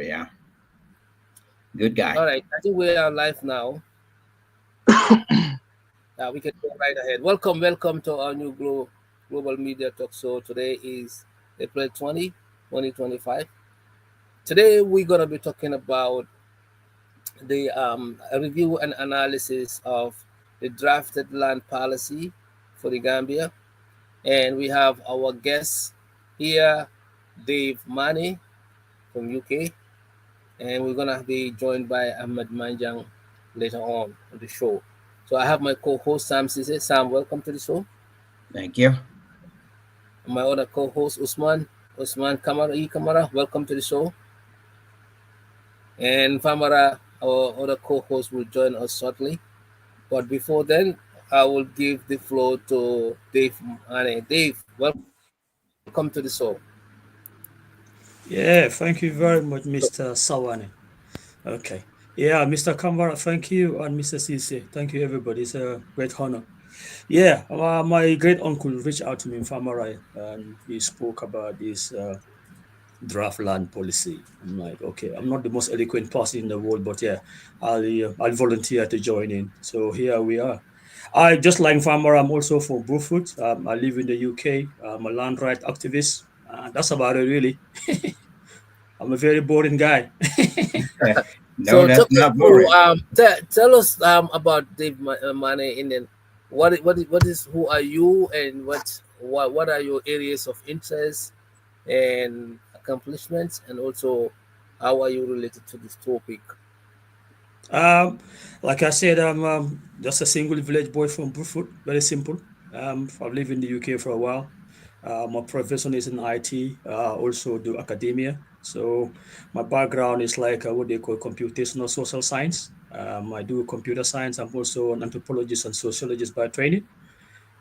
we are. Good guy. All right, I think we are live now. We can go right ahead. Welcome to our new global media talk show. Today is April 20, 2025. Today we're gonna be talking about the a review and analysis of the drafted land policy for the Gambia, and we have our guest here, Dave Manneh from UK, and we're gonna be joined by Ahmed Manjang later on the show. So I have my co-host Sam Ceesay. Sam, welcome to the show. Thank you. My other co-host Ousman Camara, welcome to the show. And Famara, our other co-host, will join us shortly. But before then, I will give the floor to Dave Manneh. Dave, welcome to the show. Yeah, thank you very much, Mr. Sawaneh. Okay. Yeah, Mr. Camara, thank you, and Mr. Ceesay. Thank you, everybody. It's a great honor. Yeah, my great uncle reached out to me in Famara, and he spoke about this draft land policy. I'm like, okay, I'm not the most eloquent person in the world, but yeah, I'll volunteer to join in. So here we are. I just like Famara. I'm also from Brufut. I live in the UK. I'm a land right activist. That's about it, really. I'm a very boring guy. No, that's not boring. Tell us about Dave Manneh, and then what is who are you, and what are your areas of interest and accomplishments, and also how are you related to this topic? Like I said, I'm just a single village boy from Brufut. Very simple. I've lived in the UK for a while. My profession is in IT. Also do academia. So my background is like what they call computational social science. I do computer science. I'm also an anthropologist and sociologist by training.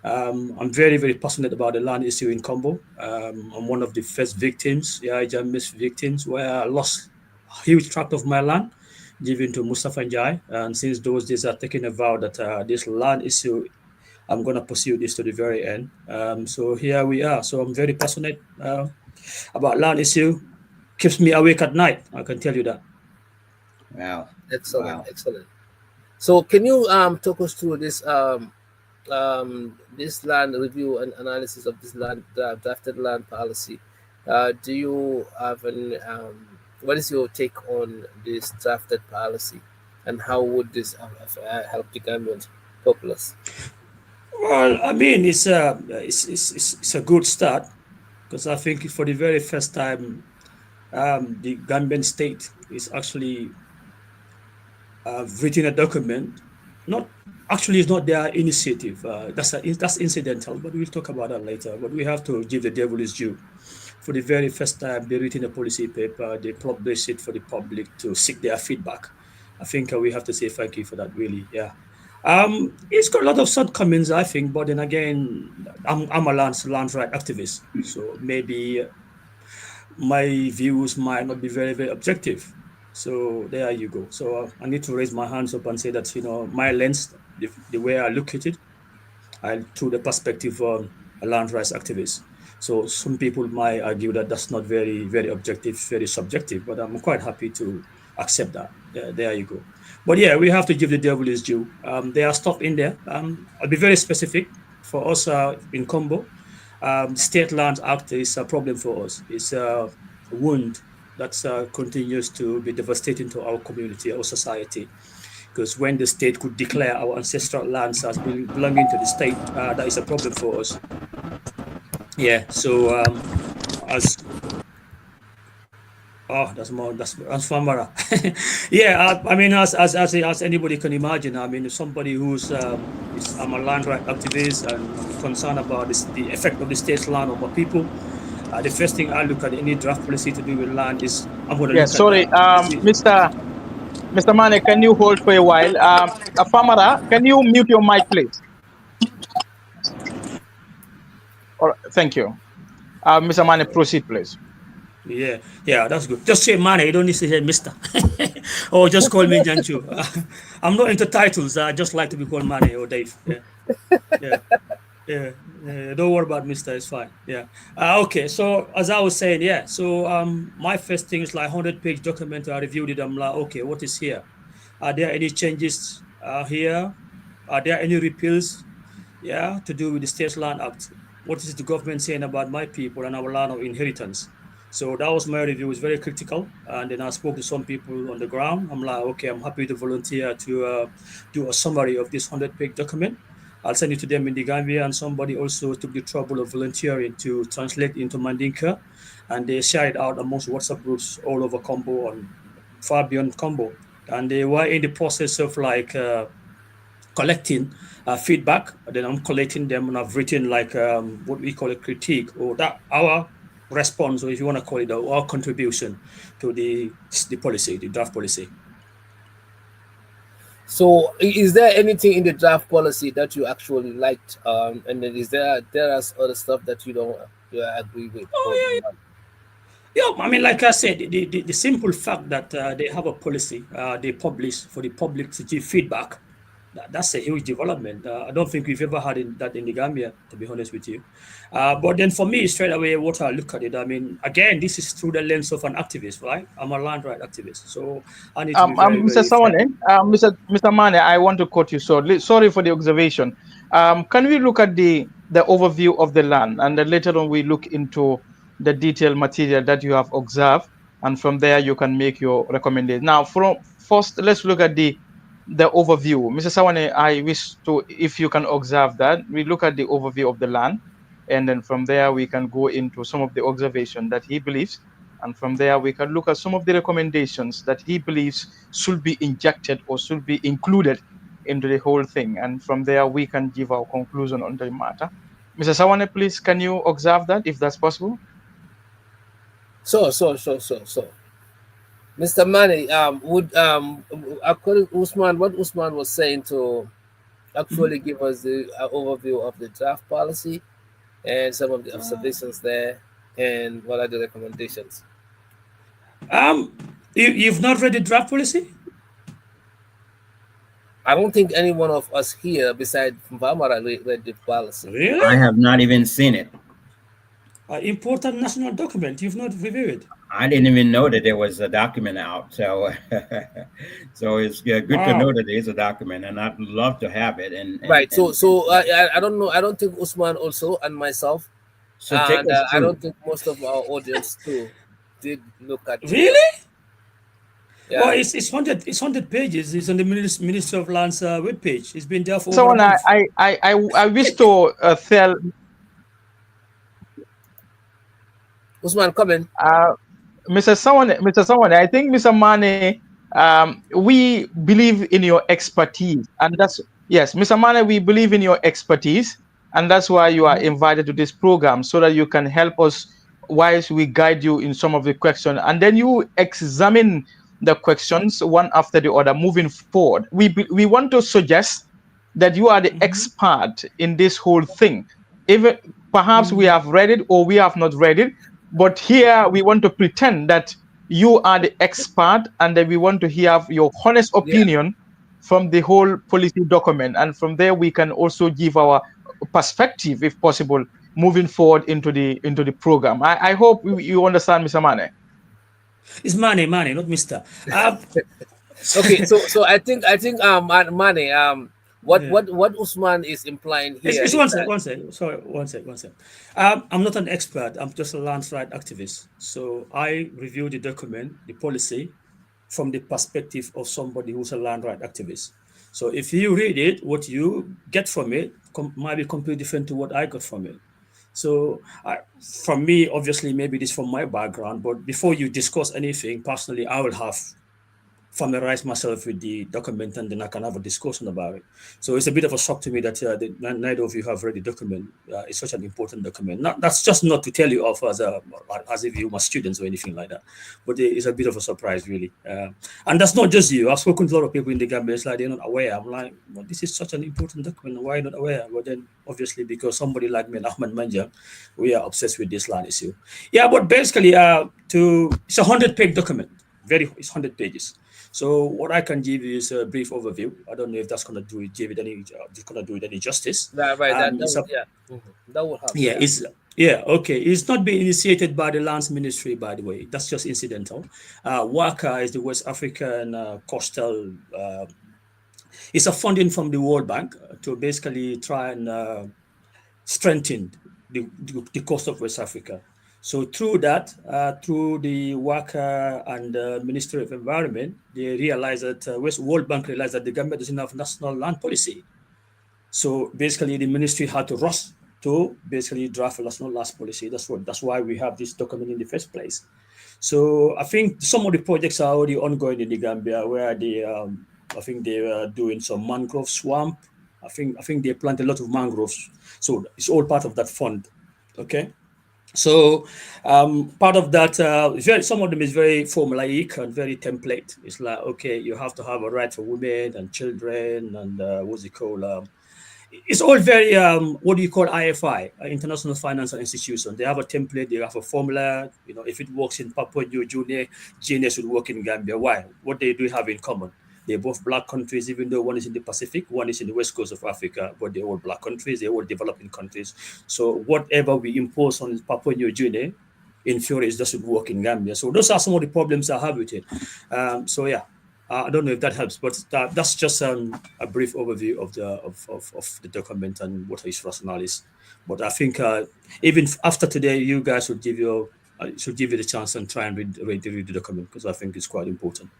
I'm very, very passionate about the land issue in Combo. I'm one of the first victims, yeah, Jammeh's victims, where I lost a huge tract of my land given to Mustafa Njai. And since those days, I've taken a vow that this land issue, I'm going to pursue this to the very end. So here we are. So I'm very passionate about land issue. Keeps me awake at night. I can tell you that. Wow. Excellent. So can you talk us through this land review and analysis of this land drafted land policy? Do you have what is your take on this drafted policy, and how would this help the Gambian populace? Well, I mean, it's a good start because I think for the very first time, the Gambian state is actually written a document. Not actually, it's not their initiative. That's incidental, but we'll talk about that later. But we have to give the devil his due. For the very first time, they written a policy paper. They publish it for the public to seek their feedback. I think we have to say thank you for that. Really, yeah. It's got a lot of shortcomings, I think. But then again, I'm a land right activist, so maybe my views might not be very, very objective. So there you go. So I need to raise my hands up and say that, my lens, the way I look at it, through the perspective of a land rights activist. So some people might argue that that's not very, very objective, very subjective, but I'm quite happy to accept that. There you go. But yeah, we have to give the devil his due. There are stuff in there. I'll be very specific. For us in Combo, State Land Act is a problem for us. It's a wound that continues to be devastating to our community, our society. Because when the state could declare our ancestral lands as belonging to the state, that is a problem for us. Yeah. So that's Famara. Yeah. I mean, as anybody can imagine, I mean, somebody I'm a land right activist and concerned about the effect of the state's land on my people. The first thing I look at any draft policy to do with land is I'm going to look sorry, at Mr. Manneh, can you hold for a while? Famara, can you mute your mic, please? All right, thank you. Mr. Manneh, proceed, please. Yeah, that's good. Just say Manneh, you don't need to say Mr. Or just call me Janchu. I'm not into titles. I just like to be called Manneh or Dave. Yeah. Yeah, don't worry about Mister. It's fine. Yeah. Okay. So as I was saying, yeah. So my first thing is like 100-page document. I reviewed it. I'm like, okay, what is here? Are there any changes here? Are there any repeals? Yeah, to do with the State Land Act. What is the government saying about my people and our land of inheritance? So that was my review. It's very critical. And then I spoke to some people on the ground. I'm like, okay, I'm happy to volunteer to do a summary of this 100-page document. I'll send it to them in the Gambia, and somebody also took the trouble of volunteering to translate into Mandinka, and they share it out amongst WhatsApp groups all over Combo and far beyond Combo. And they were in the process of like collecting feedback. Then I'm collecting them, and I've written like what we call a critique, or that our response, or if you want to call it our contribution to the policy, the draft policy. So, is there anything in the draft policy that you actually liked, and then is there is other stuff that you agree with? Oh yeah, yeah. I mean, like I said, the simple fact that they have a policy they publish for the public to give feedback, that's a huge development. I don't think we've ever had that in the Gambia, to be honest with you. But then for me, straight away, what I look at it, I mean, again, this is through the lens of an activist, right? I'm a land right activist, so I need to be very, Mr. very fair. Sawaneh, Mr. Manneh, I want to quote you shortly. Sorry for the observation. Can we look at the overview of the land, and then later on we look into the detailed material that you have observed, and from there you can make your recommendation. Now, first, let's look at the overview. Mr. Sawaneh, I wish to, if you can observe that, we look at the overview of the land, and then from there we can go into some of the observation that he believes. And from there, we can look at some of the recommendations that he believes should be injected or should be included into the whole thing. And from there, we can give our conclusion on the matter. Mr. Sawaneh, please, can you observe that if that's possible? So. Mr. Manneh, would according to Ousman, what Ousman was saying to actually give us the overview of the draft policy and some of the observations there, and what are the recommendations? You've not read the draft policy? I don't think any one of us here, besides Famara, read the policy. Really? I have not even seen it. Important national document. You've not reviewed it. I didn't even know that there was a document out. So, so it's good to know that there's a document, and I'd love to have it. And right. So I don't know. I don't think Ousman also and myself. So take us I don't think most of our audience too did look at. Really? Yeah. Well, it's 100 pages. It's on the Ministry of Lands webpage. It's been there for So over a month. I wish to tell Ousman, come in. Mr. Sawaneh, I think Mr. Manneh, we believe in your expertise, and that's yes, Mr. Manneh, we believe in your expertise, and that's why you are invited to this program, so that you can help us whilst we guide you in some of the questions, and then you examine the questions one after the other moving forward. We want to suggest that you are the expert in this whole thing. Even perhaps we have read it or we have not read it, but here we want to pretend that you are the expert, and that we want to hear your honest opinion from the whole policy document, and from there we can also give our perspective, if possible, moving forward into the program. I hope you understand, Mr. Manneh. It's Manneh, not Mr. Okay, so I think Manneh, what Ousman is implying here. It's one sec. Sorry, one sec. I'm not an expert. I'm just a land right activist. So I review the document, the policy, from the perspective of somebody who's a land right activist. So if you read it, what you get from it might be completely different to what I got from it. So from me, obviously, maybe this from my background, but before you discuss anything, personally, I will have familiarize myself with the document, and then I can have a discussion about it. So it's a bit of a shock to me that neither of you have read the document. It's such an important document. That's just not to tell you off as if you were students or anything like that, but it's a bit of a surprise, really. And that's not just you. I've spoken to a lot of people in the Gambia. It's like they're not aware. I'm like, well, this is such an important document. Why not aware? But then, obviously, because somebody like me and Ahmed Manjang, we are obsessed with this land issue. Yeah, but basically, it's a 100-page document. It's 100 pages. So what I can give you is a brief overview. I don't know if that's gonna do it any justice. Right. That It's a would, yeah. That would help. yeah, Yeah. it's yeah, okay. It's not being initiated by the Lands Ministry, by the way. That's just incidental. WACA is the West African Coastal. It's a funding from the World Bank to basically try and strengthen the coast of West Africa. So through that, through the WACA and Ministry of Environment, they realized that West World Bank realized that the Gambia doesn't have national land policy. So basically, the ministry had to rush to basically draft a national land policy. That's why we have this document in the first place. So I think some of the projects are already ongoing in the Gambia, where I think they are doing some mangrove swamp. I think they plant a lot of mangroves. So it's all part of that fund. Okay. So part of that, some of them is very formulaic and very template. It's like, okay, you have to have a right for women and children and what's it called? It's all very what do you call IFI, International Financial Institution. They have a template, they have a formula. If it works in Papua New Guinea, GNS will work in Gambia. Why? What they do have in common? They're both black countries, even though one is in the Pacific, one is in the west coast of Africa, but they're all black countries, they're all developing countries. So whatever we impose on Papua New Guinea, in theory, it doesn't work in Gambia. So those are some of the problems I have with it. So yeah, I don't know if that helps, but that's just a brief overview of the document and what its rationale is. But I think even after today, you guys should give you the chance and try and read the document, because I think it's quite important.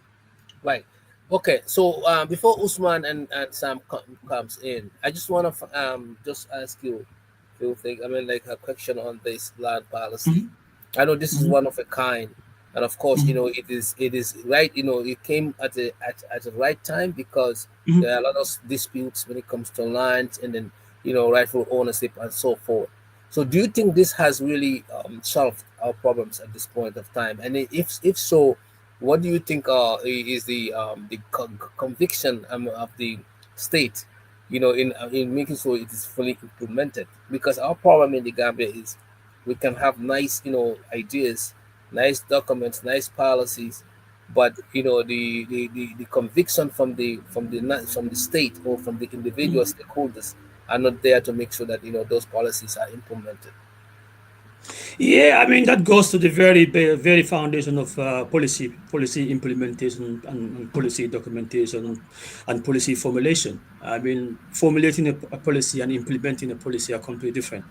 Right. Okay. So before Ousman and Sam comes in, I just want to just ask you a few things. I mean, like a question on this land policy. I know this is one of a kind, and of course, it is right. It came at the right time, because there are a lot of disputes when it comes to lands and then rightful ownership and so forth. So, do you think this has really solved our problems at this point of time? And if so, what do you think is the conviction of the state, in making sure it is fully implemented? Because our problem in the Gambia is we can have nice, ideas, nice documents, nice policies, but the conviction from the state or from the individual stakeholders are not there to make sure that those policies are implemented. Yeah, I mean that goes to the very foundation of policy implementation and policy documentation and policy formulation. I mean, formulating a policy and implementing a policy are completely different.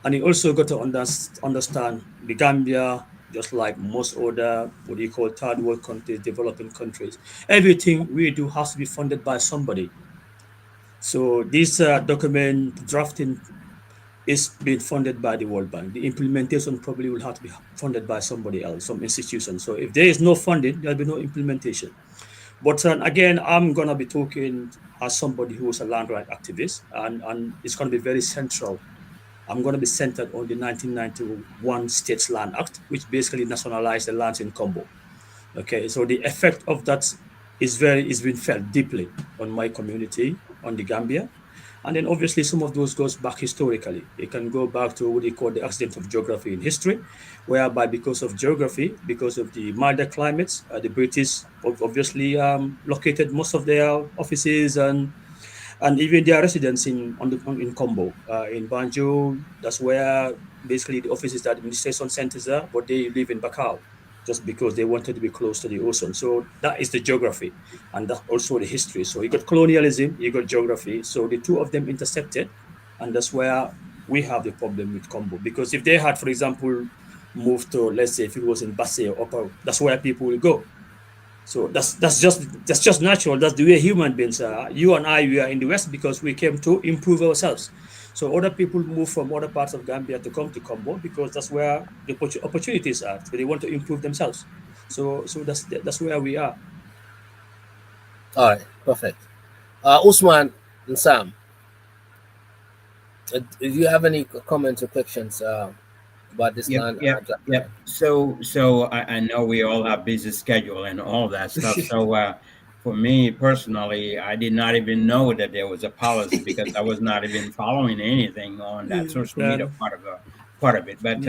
And you also got to understand the Gambia, just like most other what do you call third world countries, developing countries. Everything we do has to be funded by somebody. So this document drafting is being funded by the World Bank. The implementation probably will have to be funded by somebody else, some institution. So if there is no funding, there'll be no implementation. But again, I'm going to be talking as somebody who is a land right activist, and it's going to be very central. I'm going to be centered on the 1991 States Land Act, which basically nationalized the lands in Combo. Okay, so the effect of that is been felt deeply on my community, on the Gambia. And then obviously some of those goes back historically. It can go back to what they call the accident of geography in history, whereby because of geography, because of the milder climates, the British obviously located most of their offices and even their residents in Combo. In Banjul, that's where basically the offices, the administration centers are, but they live in Bakau, just because they wanted to be close to the ocean. So that is the geography, and that's also the history. So you got colonialism, you got geography. So the two of them intersected, and that's where we have the problem with Combo. Because if they had, for example, moved to, let's say, if it was in Basse or Upper, that's where people will go. So that's just natural. That's the way human beings are. You and I, we are in the West because we came to improve ourselves. So other people move from other parts of Gambia to come to Combo because that's where the opportunities are. So they want to improve themselves. So that's where we are. All right, perfect. Ousman and Sam, do you have any comments or questions about this Yep, land? yep, yep. So I know we all have busy schedule and all that stuff. So for me personally, I did not even know that there was a policy because I was not even following anything on that social media part of it. But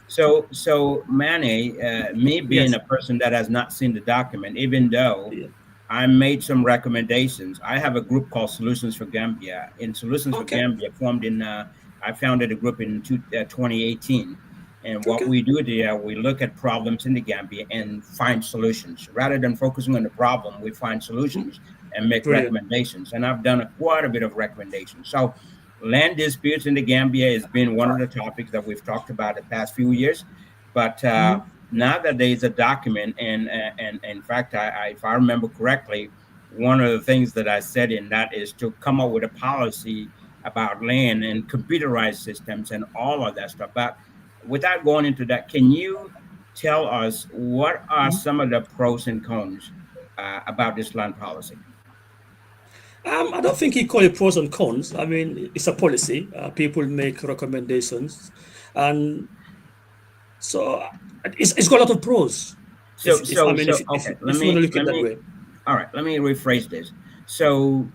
So Manny, me being Yes. a person that has not seen the document, even though Yeah. I made some recommendations. I have a group called Solutions for Gambia. In Solutions for Okay. Gambia, formed in, I founded a group in 2018. And what Okay. we do there, we look at problems in the Gambia and find solutions. Rather than focusing on the problem, we find Mm, solutions and make brilliant. recommendations. And I've done quite a bit of recommendations. So, land disputes in the Gambia has been one of the topics that we've talked about the past few years. But Mhm. now that there's a document, and in fact, if I remember correctly, one of the things that I said in that is to come up with a policy about land and computerized systems and all of that stuff. But without going into that, can you tell us what are Mhm. some of the pros and cons about this land policy? I don't think you call it pros and cons. I mean, it's a policy. People make recommendations, and so it's got a lot of pros. If I mean, Okay. if you want to look at it that way. All right. Let me rephrase this. So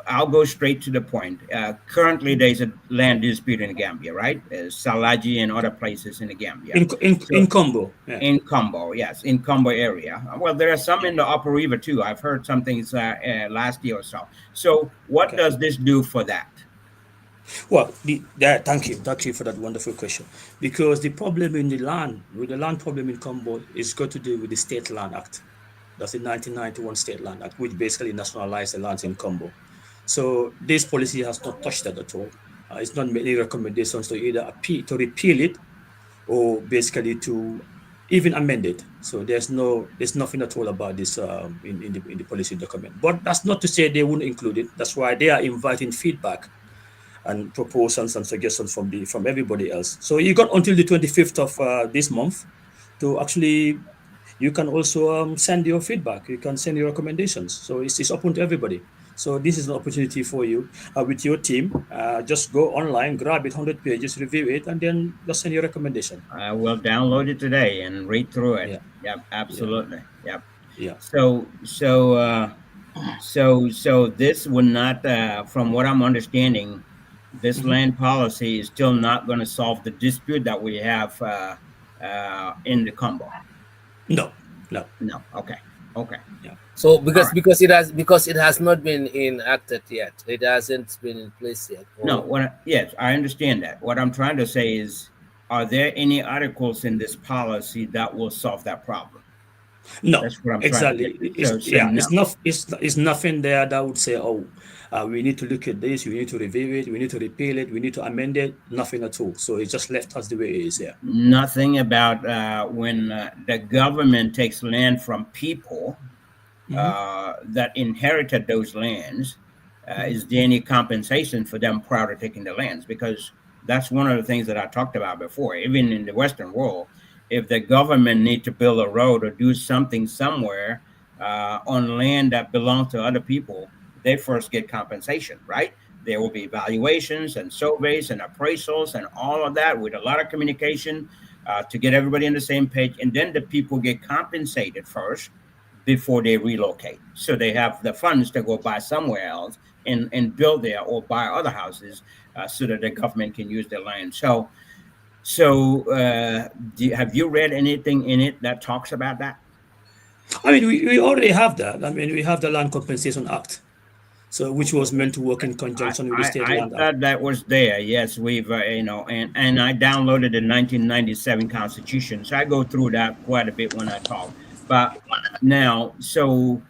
I'll go straight to the point. Currently, there's a land dispute in Gambia, right? Salaji and other places in the Gambia. In So combo, yeah. in Combo, yes, in Combo area. Well, there are some in the Upper River too. I've heard some things last year or so. So, what Okay. does this do for that? Well, thank you for that wonderful question. Because the problem in the land, with the land problem in Combo, is got to do with the State Land Act. That's the 1991 State Land Act, which basically nationalized the lands in Combo. So this policy has not touched that at all. It's not made any recommendations to either to repeal it or basically to even amend it. So there's nothing at all about this in the policy document. But that's not to say they wouldn't include it. That's why they are inviting feedback and proposals and suggestions from everybody else. So you got until the 25th of this month to actually. You can also send your feedback. You can send your recommendations. So it's open to everybody. So this is an opportunity for you with your team. Just go online, grab it, 100 pages, review it, and then just send your recommendation. I will download it today and read through it. Yeah, Yep, yeah, absolutely. Yep. yeah. So this would not, from what I'm understanding, this Mhm. land policy is still not going to solve the dispute that we have in the Combo. No, no, No. Okay. Okay. yeah. So All right. because it has not been enacted yet, it hasn't been in place yet. No. Or Yes, I understand that. What I'm trying to say is, are there any articles in this policy that will solve that problem? No, That's what I'm trying to get exactly. to. So no. It's nothing there that would say, oh, we need to look at this, we need to review it, we need to repeal it, we need to amend it. Nothing at all. So it's just left us the way it is here. Nothing about when the government takes land from people Hmm. that inherited those lands. Is there any compensation for them prior to taking the lands? Because that's one of the things that I talked about before. Even in the Western world, if the government need to build a road or do something somewhere on land that belongs to other people, they first get compensation, right? There will be evaluations and surveys and appraisals and all of that with a lot of communication to get everybody on the same page. And then the people get compensated first before they relocate. So they have the funds to go buy somewhere else and build there or buy other houses so that the government can use their land. Have you read anything in it that talks about that? I mean, we already have that. I mean, we have the Land Compensation Act, so which was meant to work in conjunction with the State I Land Act. thought that was there. Yes, we've and I downloaded the 1997 Constitution, so I go through that quite a bit when I talk. But now, so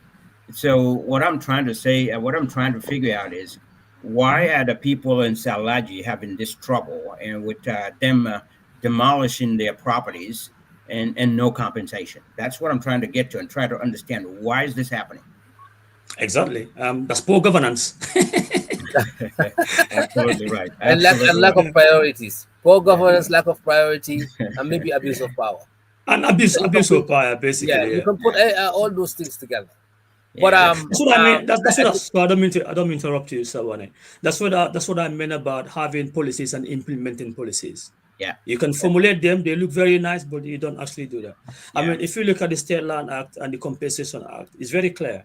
what I'm trying to say, what I'm trying to figure out is why Mhm. are the people in Salaji having this trouble and with them demolishing their properties and no compensation? That's what I'm trying to get to and try to understand why is this happening. Exactly. That's poor governance. Absolutely right. and Absolutely lack right. of priorities, poor Yeah. governance, lack of priority, and maybe abuse of power. And So you can abuse put, of power, yeah, basically. you Yeah, can put yeah. all those things together. But Yeah. That's what I mean. That's I what. think So I don't mean to interrupt you, Sawaneh. That's what I meant about having policies and implementing policies. Yeah. You can formulate them; they look very nice, but you don't actually do that. I Yeah. mean, if you look at the State Land Act and the Compensation Act, it's very clear.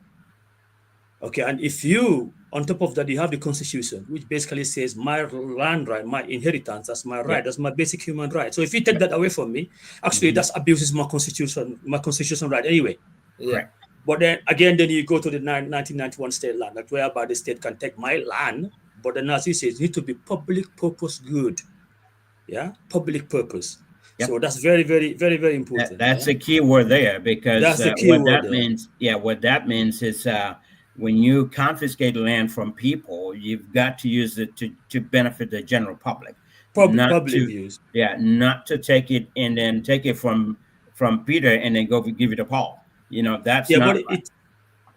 Okay, and if you, on top of that, you have the Constitution, which basically says my land right, my inheritance, that's my right, Yeah. that's my basic human right. So if you take that away from me, actually, Hmm. that's abuses my constitution right anyway. Yeah. Correct. But then again, then you go to the 1991 state land, like whereby the state can take my land, but then as you say, it need to be public purpose good. Yeah, public purpose. So Yep. that's very, very, very, very That, important. that's Yeah, the key word there, because that's the key what word that there. means, yeah, what that means is when you confiscate land from people, you've got to use it to benefit the general public, not Public to, use. yeah, not to take it and then take it from Peter and then go give it to Paul. That's Yeah, not but right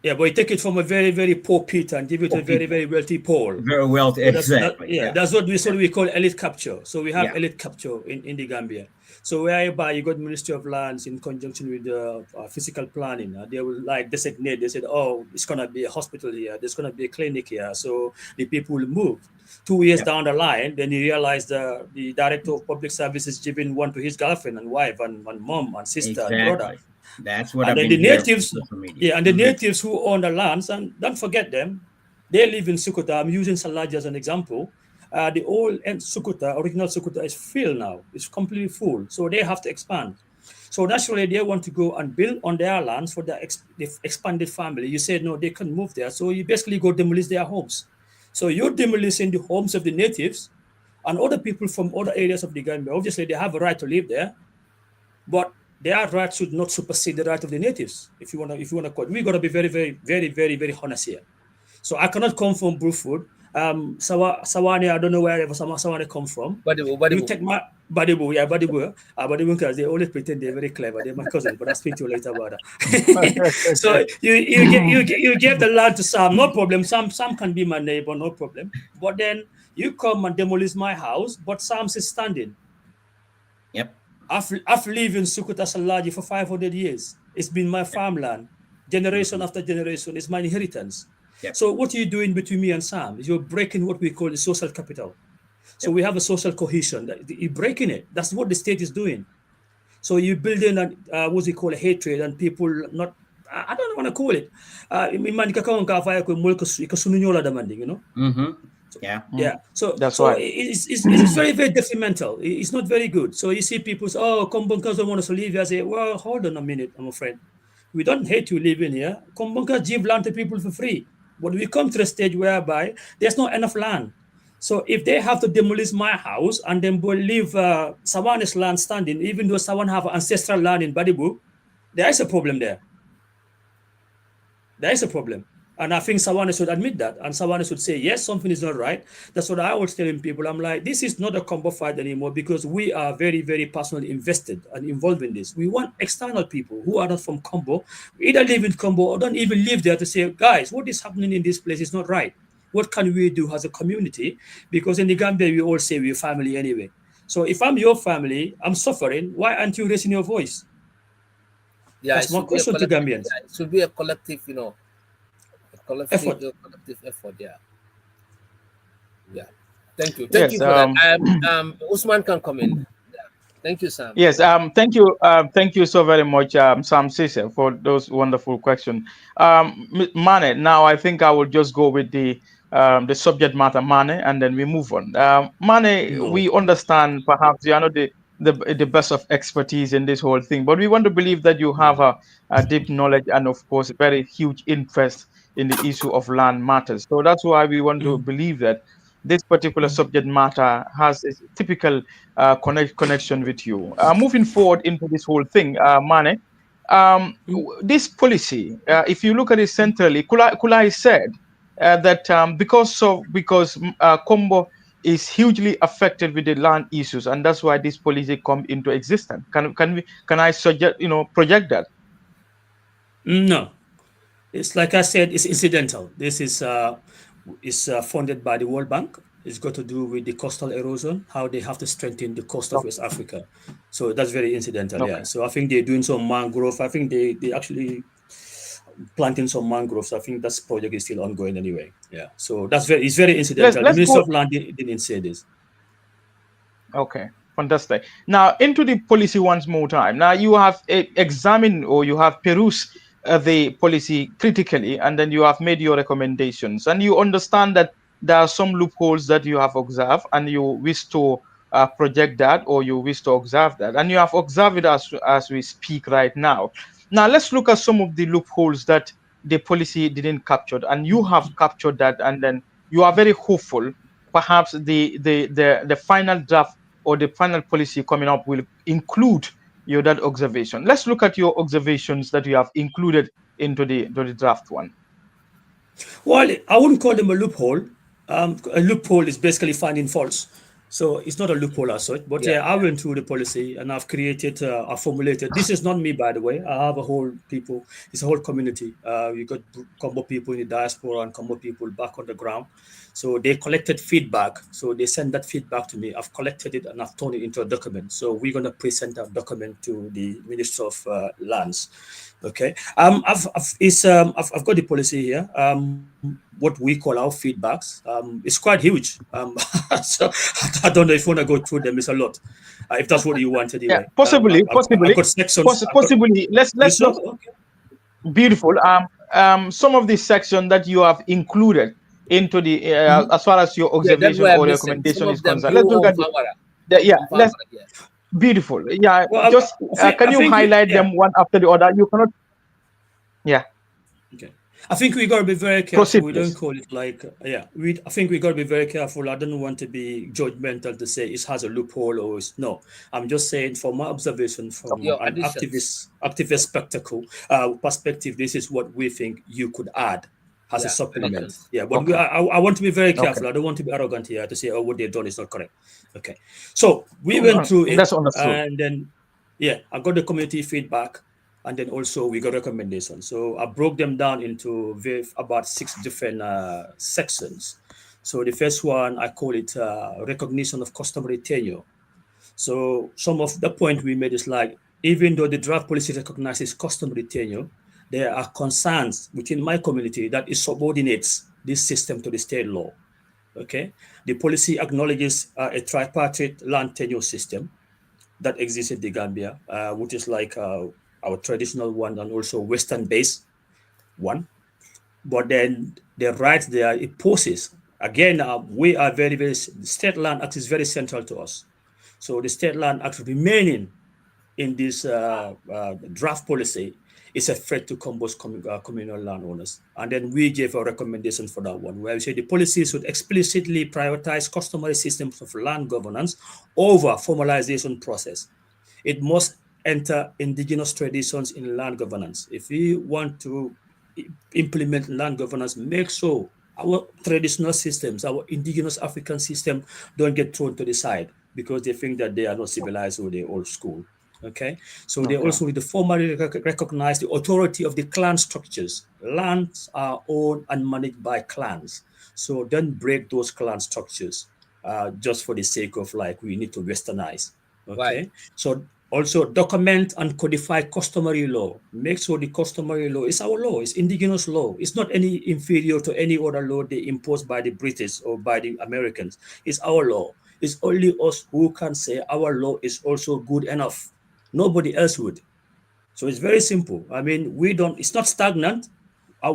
you take it from a very, very poor Peter and give it to for a very, people. very wealthy Paul. Very well, So that exactly. yeah, Yeah, that's what we call elite capture. So we have yeah, elite capture in the Gambia. So whereby you got Ministry of Lands in conjunction with the physical planning, they will like designate. They said, oh, it's gonna be a hospital here. There's gonna be a clinic here. So the people will move. 2 years yeah, down the line, then you realize the director of public services giving one to his girlfriend and wife and mom and sister and brother. exactly. That's what And I've then been the hearing from natives, social media. yeah, and the Hmm. natives who own the lands, and don't forget them, they live in Sukuta. I'm using Salaja as an example. The old and Sukuta, original Sukuta, is filled now. It's completely full. So they have to expand. So naturally, they want to go and build on their lands for their the expanded family. You said no, they can't move there. So you basically go demolish their homes. So you're demolishing the homes of the natives and other people from other areas of the Gambia. Obviously, they have a right to live there, but their rights should not supersede the right of the natives. If you wanna call, we gotta be very, very, very, very, very honest here. So I cannot come from Bruford. Sawaneh, I don't know wherever Sawaneh come from. Badibu, You Badibu. take my Badibu, yeah, Badibu. Badibu, because they always pretend they're very clever. They're my cousins, but I'll speak to you later about that. So you give the land to Sam, no problem. Sam can be my neighbor, no problem. But then you come and demolish my house, but Sam's is standing. Yep. I've lived in Sukuta Salaji for 500 years. It's been my farmland, generation Hmm. after generation. It's my inheritance. Yep. So what are you doing between me and Sam? Is you're breaking what we call the social capital. So Yep. we have a social cohesion. You're breaking it. That's what the state is doing. So you build in what's it called, hatred, and people not. I don't want to call it. Man, you know. Hmm. So, Yeah. yeah. So That's so right. it's very, very detrimental. It's not very good. So you see people say, oh, Kombunkers don't want us to live here. I say, well, hold on a minute, I'm friend. We don't hate you living here. Kombunkers give land to people for free. But we come to the stage whereby there's not enough land. So if they have to demolish my house and then leave Sawaneh's land standing, even though Sawan have ancestral land in Badibu, there is a problem there. There is a problem. And I think Sawaneh should admit that. And Sawaneh should say, yes, something is not right. That's what I was telling people. I'm like, this is not a combo fight anymore because we are very, very personally invested and involved in this. We want external people who are not from Combo, either live in Combo or don't even live there to say, guys, what is happening in this place is not right. What can we do as a community? Because in the Gambia, we all say we're family anyway. So if I'm your family, I'm suffering, why aren't you raising your voice? Yeah, it That's my should be a question to collective. Gambians. Yeah, it should be a collective, Effort. collective effort. Yeah, yeah. Thank Yes. you for that. Usman can come in. Yeah. Thank you, Sam. Yes. Thank you. Thank you so very much, Sam Ceesay, for those wonderful questions. Manneh. Now I think I will just go with the subject matter, Manneh, and then we move on. Manneh, No. we understand perhaps you are not the best of expertise in this whole thing, but we want to believe that you have a deep knowledge and, of course, very huge interest in the issue of land matters. So that's why we want to believe that this particular subject matter has a typical connection with you. Moving forward into this whole thing, Manneh, this policy, if you look at it centrally, Kulai said that because Combo is hugely affected with the land issues, and that's why this policy come into existence. Can I suggest project that? No. It's like I said, it's incidental. This is funded by the World Bank. It's got to do with the coastal erosion, how they have to strengthen the coast of Okay. West Africa. So that's very incidental, yeah. Okay. So I think they're doing some mangrove. I think they actually planting some mangroves. I think that project is still ongoing anyway. Yeah. So it's very Let's incidental. The let's Minister go. of Land didn't say this. Okay, fantastic. Now into the policy once more time. Now you have examined or you have perused the policy critically, and then you have made your recommendations, and you understand that there are some loopholes that you have observed, and you wish to project that, or you wish to observe that, and you have observed it as we speak right now. Now let's look at some of the loopholes that the policy didn't capture, and you have captured that, and then you are very hopeful. Perhaps the final draft or the final policy coming up will include your that observation. Let's look at your observations that you have included into the draft one. Well, I wouldn't call them a loophole. A loophole is basically finding faults. So it's not a loophole as such. But yeah, I went through the policy and I've created, I've formulated. This is not me, by the way. I have a whole people. It's a whole community. You got Combo people in the diaspora and Combo people back on the ground. So they collected feedback. So they sent that feedback to me. I've collected it and I've turned it into a document. So we're going to present that document to the Minister of Lands. Okay. I've got the policy here. What we call our feedbacks. It's quite huge. So I don't know if you want to go through them. It's a lot. If that's what you want anyway. Yeah, possibly. I've got sections. Possibly. Let's look. Okay. Beautiful. Some of these sections that you have included into the as far as your observation or recommendation is concerned. Let's look at let's. Beautiful. Yeah. Well, just can you highlight them one after the other? You cannot. Yeah. Okay. I think we got to be very careful. Proceed, we don't call it like, I think we got to be very careful. I don't want to be judgmental to say it has a loophole or it's no. I'm just saying from my observation from an activist spectacle perspective, this is what we think you could add as a supplement. Okay. Yeah, but I want to be very careful. Okay. I don't want to be arrogant here to say, oh, what they've done is not correct. Okay. So we went through it. That's understood. And then, I got the community feedback. And then also we got recommendations. So I broke them down into about 6 different sections. So the first one, I call it recognition of customary tenure. So some of the point we made is like, even though the draft policy recognizes customary tenure, there are concerns within my community that it subordinates this system to the state law. Okay. The policy acknowledges a tripartite land tenure system that exists in the Gambia, which is like our traditional one and also Western-based one. But then the rights there, it poses. Again, we are very, very, the State Land Act is very central to us. So the State Land Act remaining in this draft policy is a threat to Combo's communal landowners. And then we gave a recommendation for that one, where we say the policy should explicitly prioritize customary systems of land governance over formalization process. It must enter indigenous traditions in land governance. If we want to implement land governance, make sure our traditional systems, our indigenous African system don't get thrown to the side because they think that they are not civilized or they're old school. Okay, so they also need to formally recognize the authority of the clan structures. Lands are owned and managed by clans. So don't break those clan structures just for the sake of like we need to westernize. Okay, right. So also document and codify customary law. Make sure the customary law is our law, it's indigenous law. It's not any inferior to any other law they imposed by the British or by the Americans. It's our law. It's only us who can say our law is also good enough. Nobody else would. So it's very simple. I mean, it's not stagnant.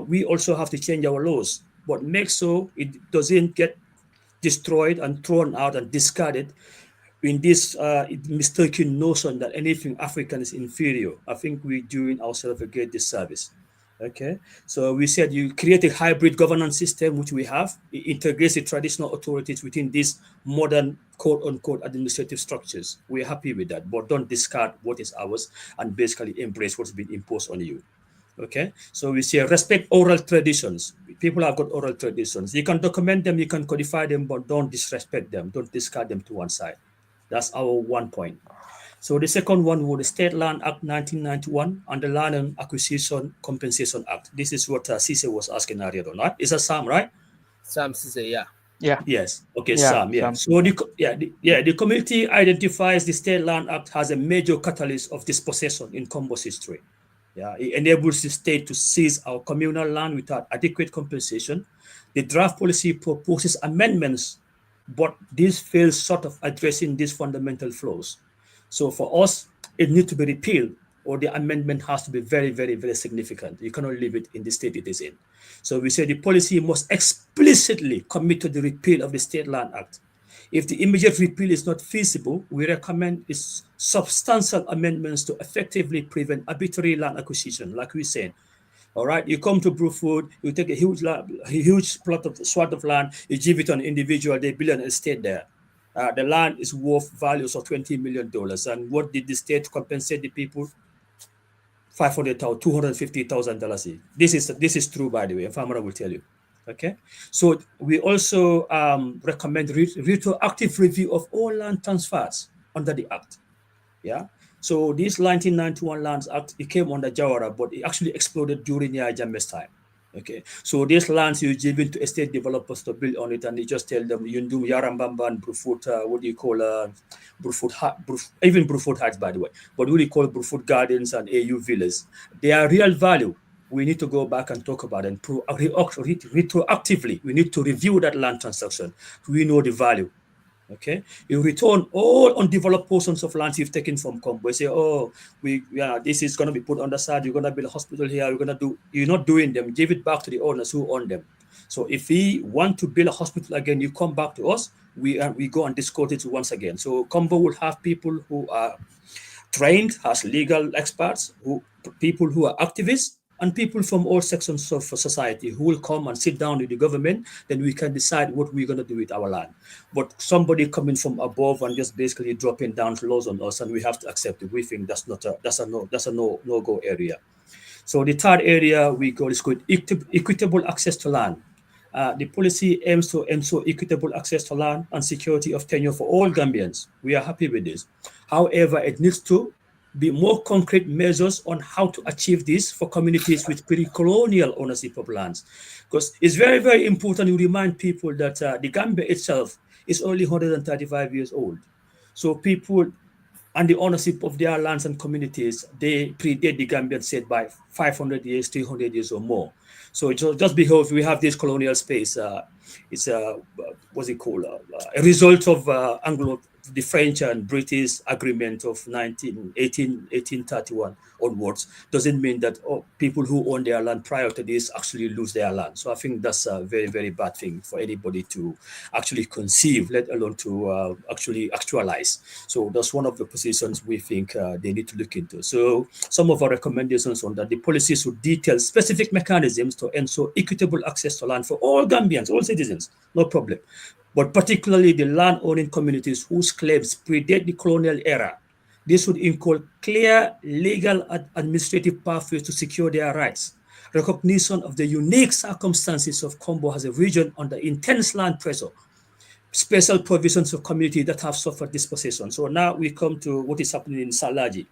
We also have to change our laws, but make sure it doesn't get destroyed and thrown out and discarded in this mistaken notion that anything African is inferior. I think we're doing ourselves a great disservice. Okay, so we said you create a hybrid governance system, which we have. It integrates the traditional authorities within these modern quote-unquote administrative structures. We're happy with that, but don't discard what is ours and basically embrace what's been imposed on you. Okay, so we say respect oral traditions. People have got oral traditions. You can document them, you can codify them, but don't disrespect them. Don't discard them to one side. That's our one point. So the second one was the State Land Act 1991 and the Land and Acquisition Compensation Act. This is what Ceesay was asking earlier, right? Is that Sam, right? Sam Ceesay, yeah. Yeah. Yes. Okay, yeah, Sam. Yeah. So the committee identifies the State Land Act as a major catalyst of dispossession in Combo's history. Yeah, it enables the state to seize our communal land without adequate compensation. The draft policy proposes amendments, but this fails short of addressing these fundamental flaws. So for us, it needs to be repealed or the amendment has to be very, very, very significant. You cannot leave it in the state it is in. So we say the policy must explicitly commit to the repeal of the State Land Act. If the immediate repeal is not feasible, we recommend is substantial amendments to effectively prevent arbitrary land acquisition, like we said. All right, you come to Bruford, you take a huge plot of swat of land, you give it to an individual, they build an estate there. The land is worth values of $20 million. And what did the state compensate the people? $500,000, $250,000. This is true, by the way. Famara will tell you. Okay, so we also recommend retroactive review of all land transfers under the Act. Yeah. So this 1991 Lands Act, it came under Jawara, but it actually exploded during Yahya Jammeh's time. Okay, so these lands you give to estate developers to build on it, and they just tell them you do Yarambamba and Brufut, what do you call even Brufut Heights, by the way, but what do you call Brufut Gardens and AU Villas? They are real value. We need to go back and talk about it. And retroactively, we need to review that land transaction. We know the value. Okay, you return all undeveloped portions of land you've taken from Combo. You say, oh, this is going to be put on the side. You're going to build a hospital here. You're not doing them. Give it back to the owners who own them. So if we want to build a hospital again, you come back to us. We go and discuss it once again. So Combo will have people who are trained as legal experts, people who are activists, and people from all sections of society who will come and sit down with the government. Then we can decide what we're going to do with our land. But somebody coming from above and just basically dropping down laws on us, and we have to accept it. We think that's a no-go area. So the third area we call is called equitable access to land. The policy aims to ensure equitable access to land and security of tenure for all Gambians. We are happy with this. However, it needs to be more concrete measures on how to achieve this for communities with pre-colonial ownership of lands. Because it's very, very important to remind people that the Gambia itself is only 135 years old. So people and the ownership of their lands and communities, they predate the Gambian state by 500 years, 300 years or more. So just because we have this colonial space, it's what's it called? A result of the French and British agreement of 1831 onwards, doesn't mean that people who own their land prior to this actually lose their land. So I think that's a very, very bad thing for anybody to actually conceive, let alone to actually actualize. So that's one of the positions we think they need to look into. So some of our recommendations on that, the policies should detail specific mechanisms to ensure equitable access to land for all Gambians, all citizens, no problem. But particularly the land-owning communities whose claims predate the colonial era. This would include clear legal and administrative pathways to secure their rights, recognition of the unique circumstances of Combo as a region under intense land pressure, special provisions for communities that have suffered dispossession. So now we come to what is happening in Salaji.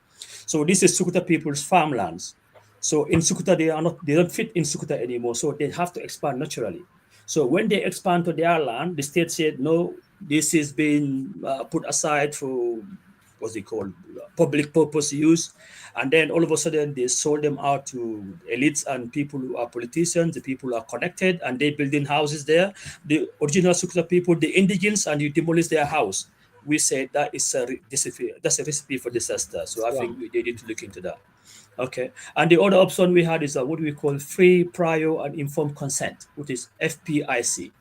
So this is Sukuta people's farmlands. So in Sukuta, they don't fit in Sukuta anymore, so they have to expand naturally. So when they expand to their land, the state said, no, this is being put aside for, what's it called, public purpose use. And then all of a sudden they sold them out to elites and people who are politicians, the people who are connected, and they building houses there. The original Sukuta people, the indigents, and you demolish their house. We said that is that's a recipe for disaster. So I think they need to look into that. Okay, and the other option we had is what we call free, prior, and informed consent, which is FPIC.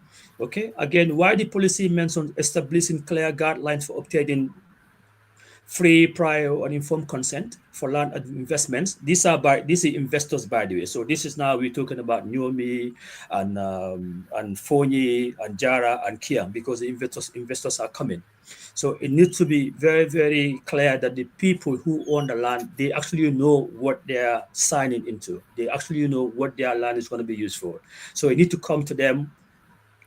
Okay, again, why the policy mentions establishing clear guidelines for obtaining free, prior, and informed consent for land investments. These are investors, by the way. So this is now we're talking about Nyomi and Fonyi and Jara and Kia, because the investors are coming. So it needs to be very, very clear that the people who own the land, they actually know what they're signing into. They actually know what their land is going to be used for. So you need to come to them,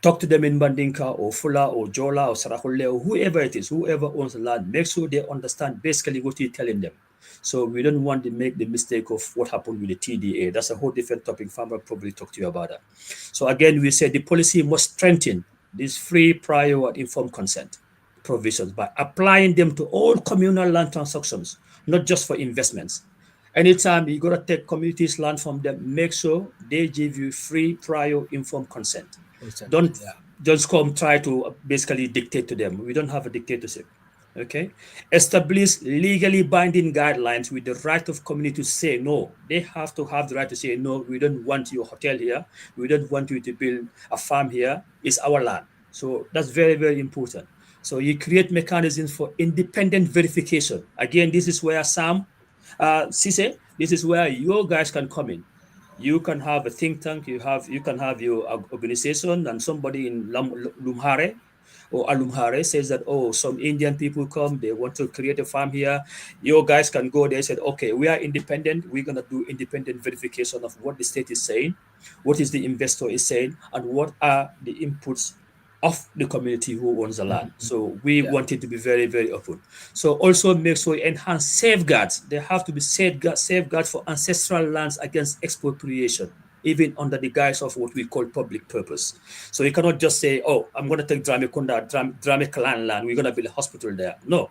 talk to them in Bandinka or Fula or Jola or Sarahule or whoever it is, whoever owns the land, make sure they understand basically what you're telling them. So we don't want to make the mistake of what happened with the TDA. That's a whole different topic. Famara probably talk to you about that. So again, we said the policy must strengthen this free, prior, and informed consent provisions by applying them to all communal land transactions, not just for investments. Anytime you got to take communities' land from them, make sure they give you free, prior, informed consent. Don't just come try to basically dictate to them. We don't have a dictatorship. Okay, establish legally binding guidelines with the right of community to say no. They have to have the right to say no. We don't want your hotel here. We don't want you to build a farm here. It's our land. So that's very, very important. So you create mechanisms for independent verification. Again, this is where Ceesay, this is where your guys can come in. You can have a think tank. You can have your organization and somebody in Lumhare or Alumhare says that, oh, some Indian people come, they want to create a farm here. Your guys can go there and say, okay, we are independent. We're going to do independent verification of what the state is saying, what is the investor is saying, and what are the inputs of the community who owns the land. So we Yeah. want it to be very, very open. So also make sure you enhance safeguards. There have to be safeguards for ancestral lands against expropriation, even under the guise of what we call public purpose. So you cannot just say, oh, I'm going to take Drammeh clan land. We're going to build a hospital there. No.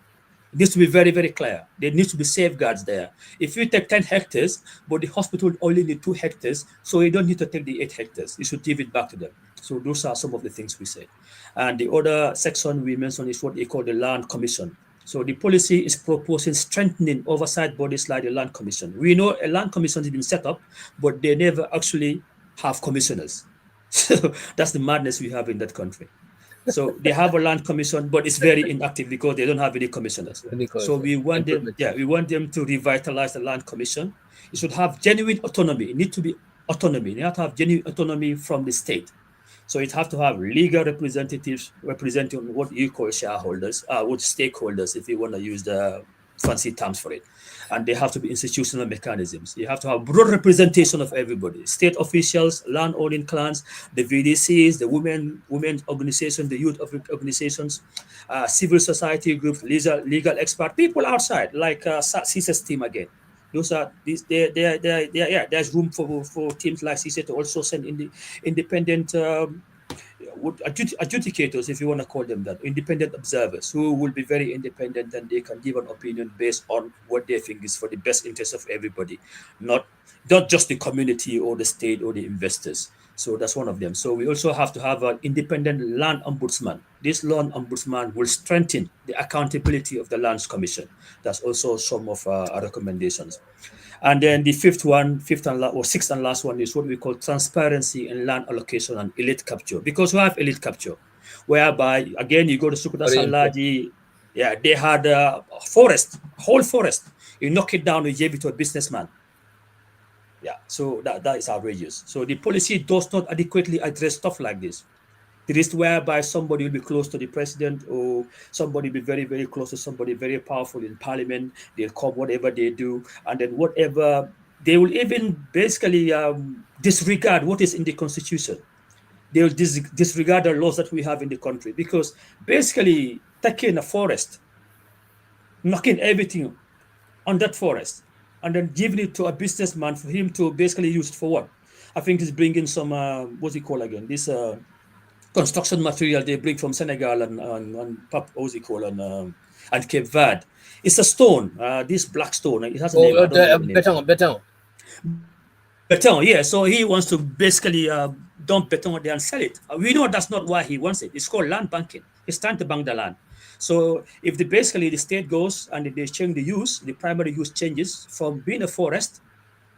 It needs to be very, very clear. There needs to be safeguards there. If you take 10 hectares, but the hospital only need 2 hectares, so you don't need to take the 8 hectares. You should give it back to them. So those are some of the things we say. And the other section we mentioned is what they call the Land Commission. So the policy is proposing strengthening oversight bodies like the Land Commission. We know a Land Commission has been set up, but they never actually have commissioners. So that's the madness we have in that country. So they have a land commission, but it's very inactive because they don't have any commissioners. So we want them to revitalize the land commission. It should have genuine autonomy. It needs to be autonomy. It has to have genuine autonomy from the state. So it have to have legal representatives representing what you call shareholders, what stakeholders, if you want to use the fancy terms for it. And they have to be institutional mechanisms. You have to have broad representation of everybody: state officials, land owning clans, the VDCs, the women's organizations, the youth organizations, civil society groups, legal expert, people outside, like Ceesay's team again. Those are these. Yeah. There's room for teams like Ceesay to also send in the independent adjudicators, if you want to call them that, independent observers who will be very independent and they can give an opinion based on what they think is for the best interest of everybody, not just the community or the state or the investors. So that's one of them. So we also have to have an independent land ombudsman. This land ombudsman will strengthen the accountability of the Lands Commission. That's also some of our recommendations. And then the sixth and last one is what we call transparency in land allocation and elite capture. Because we have elite capture, whereby, again, you go to Sukuta Salaji, yeah, they had a whole forest. You knock it down, you gave it to a businessman. Yeah, so that is outrageous. So the policy does not adequately address stuff like this. It is whereby somebody will be close to the president, or somebody will be very, very close to somebody very powerful in parliament. They'll come whatever they do, and then whatever, they will even basically disregard what is in the constitution. They will disregard the laws that we have in the country, because basically taking a forest, knocking everything on that forest, and then giving it to a businessman for him to basically use it for what? I think he's bringing some, what's it called again? This construction material they bring from Senegal and Cape Verde. It's a stone, this black stone. It has a name. Beton. Beton, yeah. So he wants to basically dump beton there and sell it. We know that's not why he wants it. It's called land banking. He's trying to bank the land. So if basically the state goes and they change the use, the primary use changes from being a forest,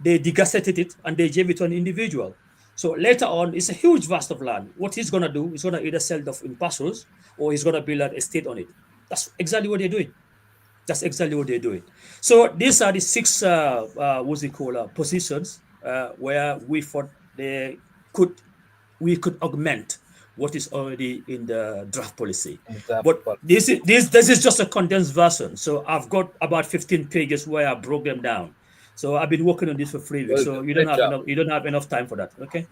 they degazetted it and they gave it to an individual. So later on, it's a huge vast of land. What he's going to do is going to either sell it in parcels or he's going to build an estate on it. That's exactly what they're doing. So these are the 6, positions where we thought we could augment what is already in the draft policy. This is just a condensed version. So I've got about 15 pages where I broke them down. So I've been working on this for 3 weeks. So you don't have enough time for that. Okay.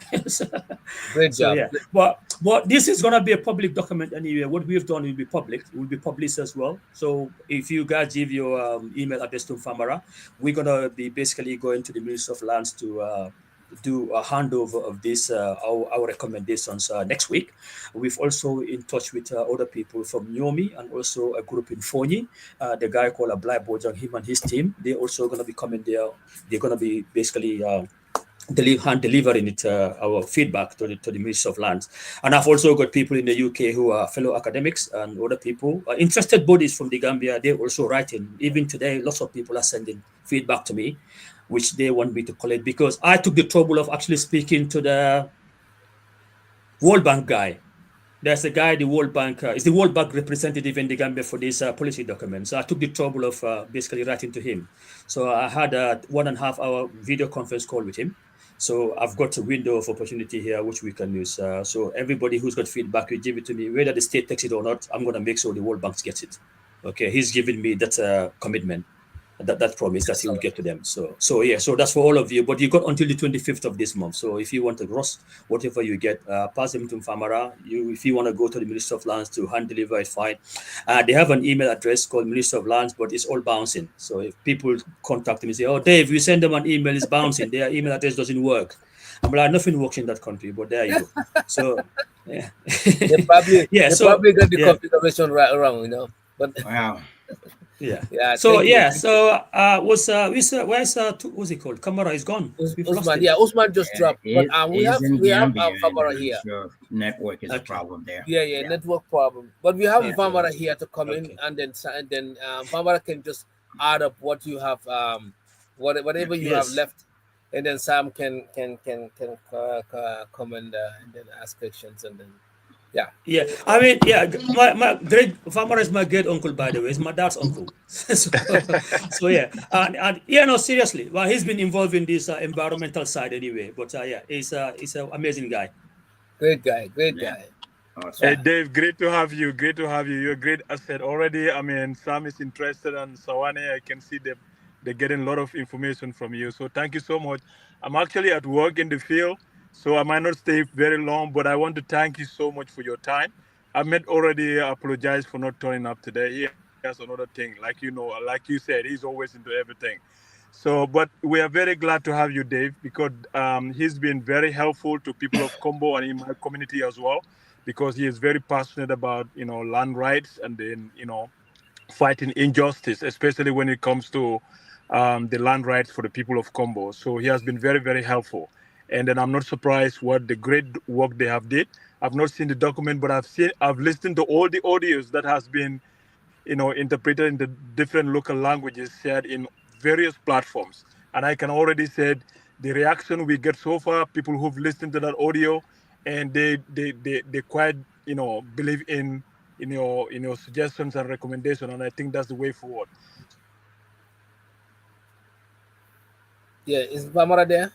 Great job. Yeah. But this is gonna be a public document anyway. What we've done will be public. Will be published as well. So if you guys give your email address to Famara, we're gonna be basically going to the Ministry of Lands to do a handover of this our recommendations next week. We've also in touch with other people from Nyomi and also a group in Fonyi, the guy called Ablai Bojang, him and his team. They're also going to be coming there. They're going to be basically delivering it our feedback to the Ministry of Lands. And I've also got people in the UK who are fellow academics and other people, interested bodies from the Gambia. They're also writing. Even today, lots of people are sending feedback to me, which they want me to collect, because I took the trouble of actually speaking to the World Bank guy. There's a guy, the World Bank, is the World Bank representative in the Gambia for this policy document. So I took the trouble of basically writing to him. So I had a 1.5 hour video conference call with him. So I've got a window of opportunity here which we can use. So everybody who's got feedback, you give it to me, whether the state takes it or not. I'm going to make sure the World Bank gets it. Okay, he's giving me that commitment, that promise that he will get to them. So yeah, so that's for all of you. But you got until the 25th of this month. So if you want to roast whatever you get, pass them to Famara. If you want to go to the Minister of Lands to hand deliver it, fine. They have an email address called Minister of Lands, but it's all bouncing. So if people contact me and say, "Oh, Dave, you send them an email, it's bouncing. Their email address doesn't work." I'm like, nothing works in that country, but there you go. So yeah, They probably probably got the yeah. configuration right wrong, But Wow. Yeah. So yeah. So what's he called? Camara is gone. Ousman, yeah, Ousman just dropped. But we have Famara here. Your network is a problem there. Yeah, network problem. But we have Famara here to come in, and then Famara can just add up what you have, whatever you have left, and then Sam can come and then ask questions, and then. Yeah. I mean, my great Famara is my great uncle, by the way. He's my dad's uncle. so yeah, and no, seriously. Well, he's been involved in this environmental side anyway. But he's an amazing guy. Great guy. Awesome. Hey Dave, great to have you. You're a great asset already. I mean, Sam is interested, and Sawaneh, I can see they're getting a lot of information from you. So thank you so much. I'm actually at work in the field, so I might not stay very long, but I want to thank you so much for your time. Ahmed already apologized for not turning up today. He has another thing, like you said, he's always into everything. So, but we are very glad to have you, Dave, because he's been very helpful to people of Combo and in my community as well, because he is very passionate about, land rights and then, fighting injustice, especially when it comes to the land rights for the people of Combo. So he has been very, very helpful. And then I'm not surprised what the great work they have did. I've not seen the document, but I've listened to all the audios that has been, interpreted in the different local languages shared in various platforms. And I can already say the reaction we get so far, people who've listened to that audio, and they quite, believe in your suggestions and recommendations. And I think that's the way forward. Yeah, is Famara there?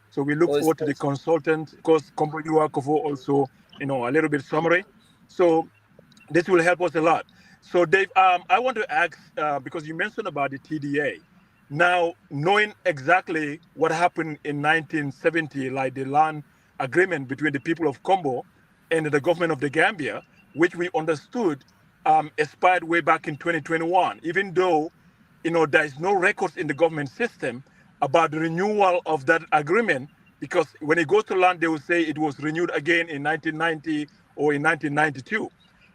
So we look forward to the consultant, because Kombo also, a little bit summary. So this will help us a lot. So Dave, I want to ask, because you mentioned about the TDA. Now, knowing exactly what happened in 1970, like the land agreement between the people of Combo and the government of the Gambia, which we understood expired way back in 2021, even though, there is no records in the government system about the renewal of that agreement, because when it goes to land, they will say it was renewed again in 1990 or in 1992.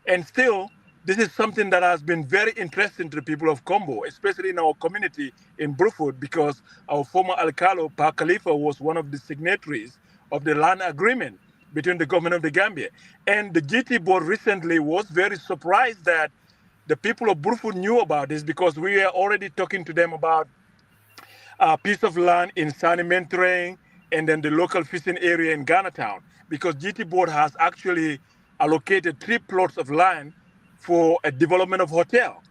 And still, this is something that has been very interesting to the people of Combo, especially in our community in Bruford, because our former Alcalo, Pa Khalifa, was one of the signatories of the land agreement between the government of the Gambia. And the GT board recently was very surprised that the people of Bruford knew about this, because we were already talking to them about a piece of land in Sani Mentereng and then the local fishing area in Ghana Town, because GT board has actually allocated 3 plots of land for a development of hotel.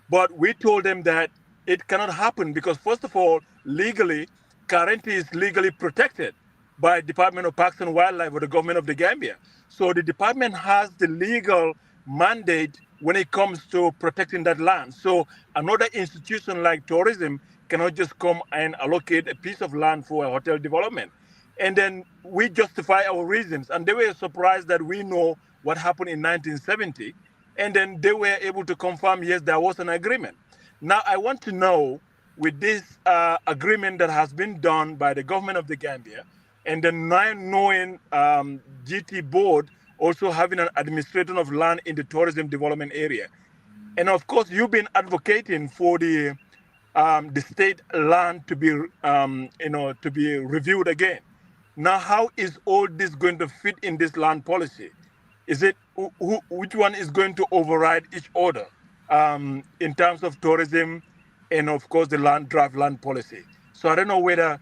But we told them that it cannot happen because, first of all, legally, Karenti is legally protected by Department of Parks and Wildlife or the government of the Gambia. So the department has the legal mandate when it comes to protecting that land. So another institution like tourism cannot just come and allocate a piece of land for a hotel development. And then we justify our reasons. And they were surprised that we know what happened in 1970. And then they were able to confirm, yes, there was an agreement. Now, I want to know, with this agreement that has been done by the government of the Gambia, and then now knowing GT board also having an administration of land in the tourism development area. And of course, you've been advocating for the the state land to be, to be reviewed again. Now, how is all this going to fit in this land policy? Is it which one is going to override each other in terms of tourism and, of course, the draft land policy? So I don't know whether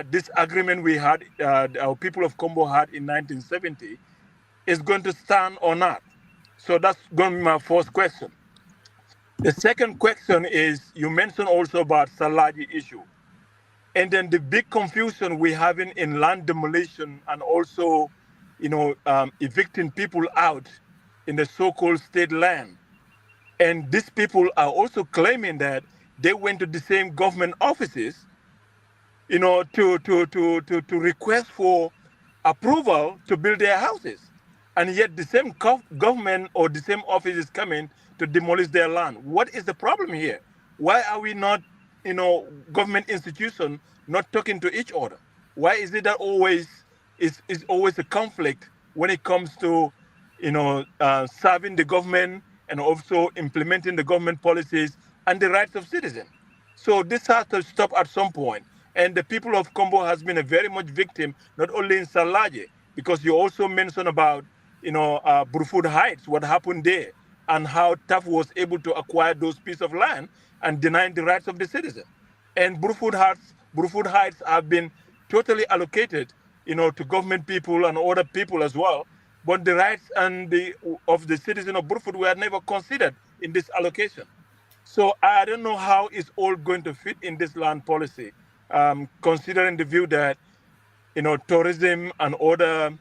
this agreement we had, our people of Combo had in 1970, is going to stand or not. So that's going to be my first question. The second question is, you mentioned also about Salaji issue. And then the big confusion we're having in land demolition and also, evicting people out in the so-called state land. And these people are also claiming that they went to the same government offices, to request for approval to build their houses. And yet the same government or the same office is coming to demolish their land. What is the problem here? Why are we not, government institutions not talking to each other? Why is it that always is always a conflict when it comes to, serving the government and also implementing the government policies and the rights of citizens? So this has to stop at some point. And the people of Combo has been a very much victim, not only in Salaje, because you also mentioned about, Burfoot Heights, what happened there, and how TAF was able to acquire those pieces of land and denying the rights of the citizen. And Burfoot Heights have been totally allocated, to government people and other people as well. But the rights of the citizen of Burfoot were never considered in this allocation. So I don't know how it's all going to fit in this land policy, considering the view that, tourism and other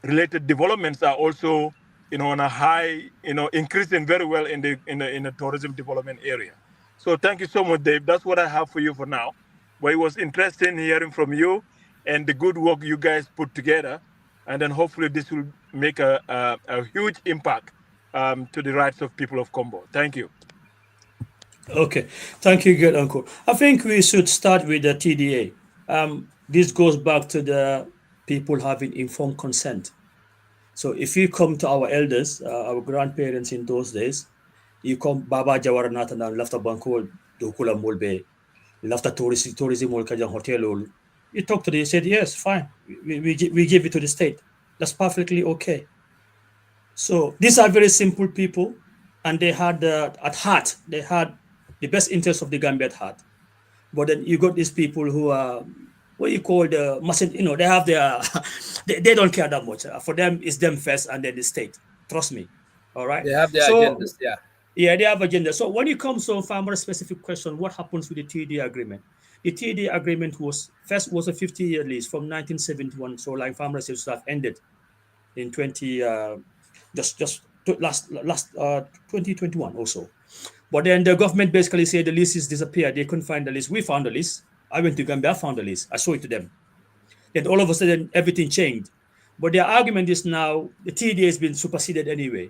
related developments are also, on a high, increasing very well in the tourism development area. So thank you so much, Dave. That's what I have for you for now. But it was interesting hearing from you and the good work you guys put together. And then hopefully this will make a huge impact to the rights of people of Combo. Thank you. Okay, thank you, good uncle. I think we should start with the TDA. This goes back to the people having informed consent. So if you come to our elders, our grandparents in those days, you come Baba Jawara Natana, lafta Banko, Dukula Mulbe, lafta tourism Kajang Hotel. You talk to them, you said, yes, fine. We give it to the state. That's perfectly okay. So these are very simple people, and they had at heart, they had the best interest of the Gambia at heart. But then you got these people who are what you call the mustn't, they have their they don't care that much. For them, it's them first and then the state. Trust me. All right. They have their agendas, yeah. Yeah, they have agenda. So when it comes to Famara specific question, what happens with the TDA agreement? The TDA agreement was a 50-year lease from 1971. So like Famara says, that ended in 2021 also. But then the government basically said the lease is disappeared. They couldn't find the lease. We found the lease. I went to Gambia, I found the list. I showed it to them. Then all of a sudden, everything changed. But their argument is now the TDA has been superseded anyway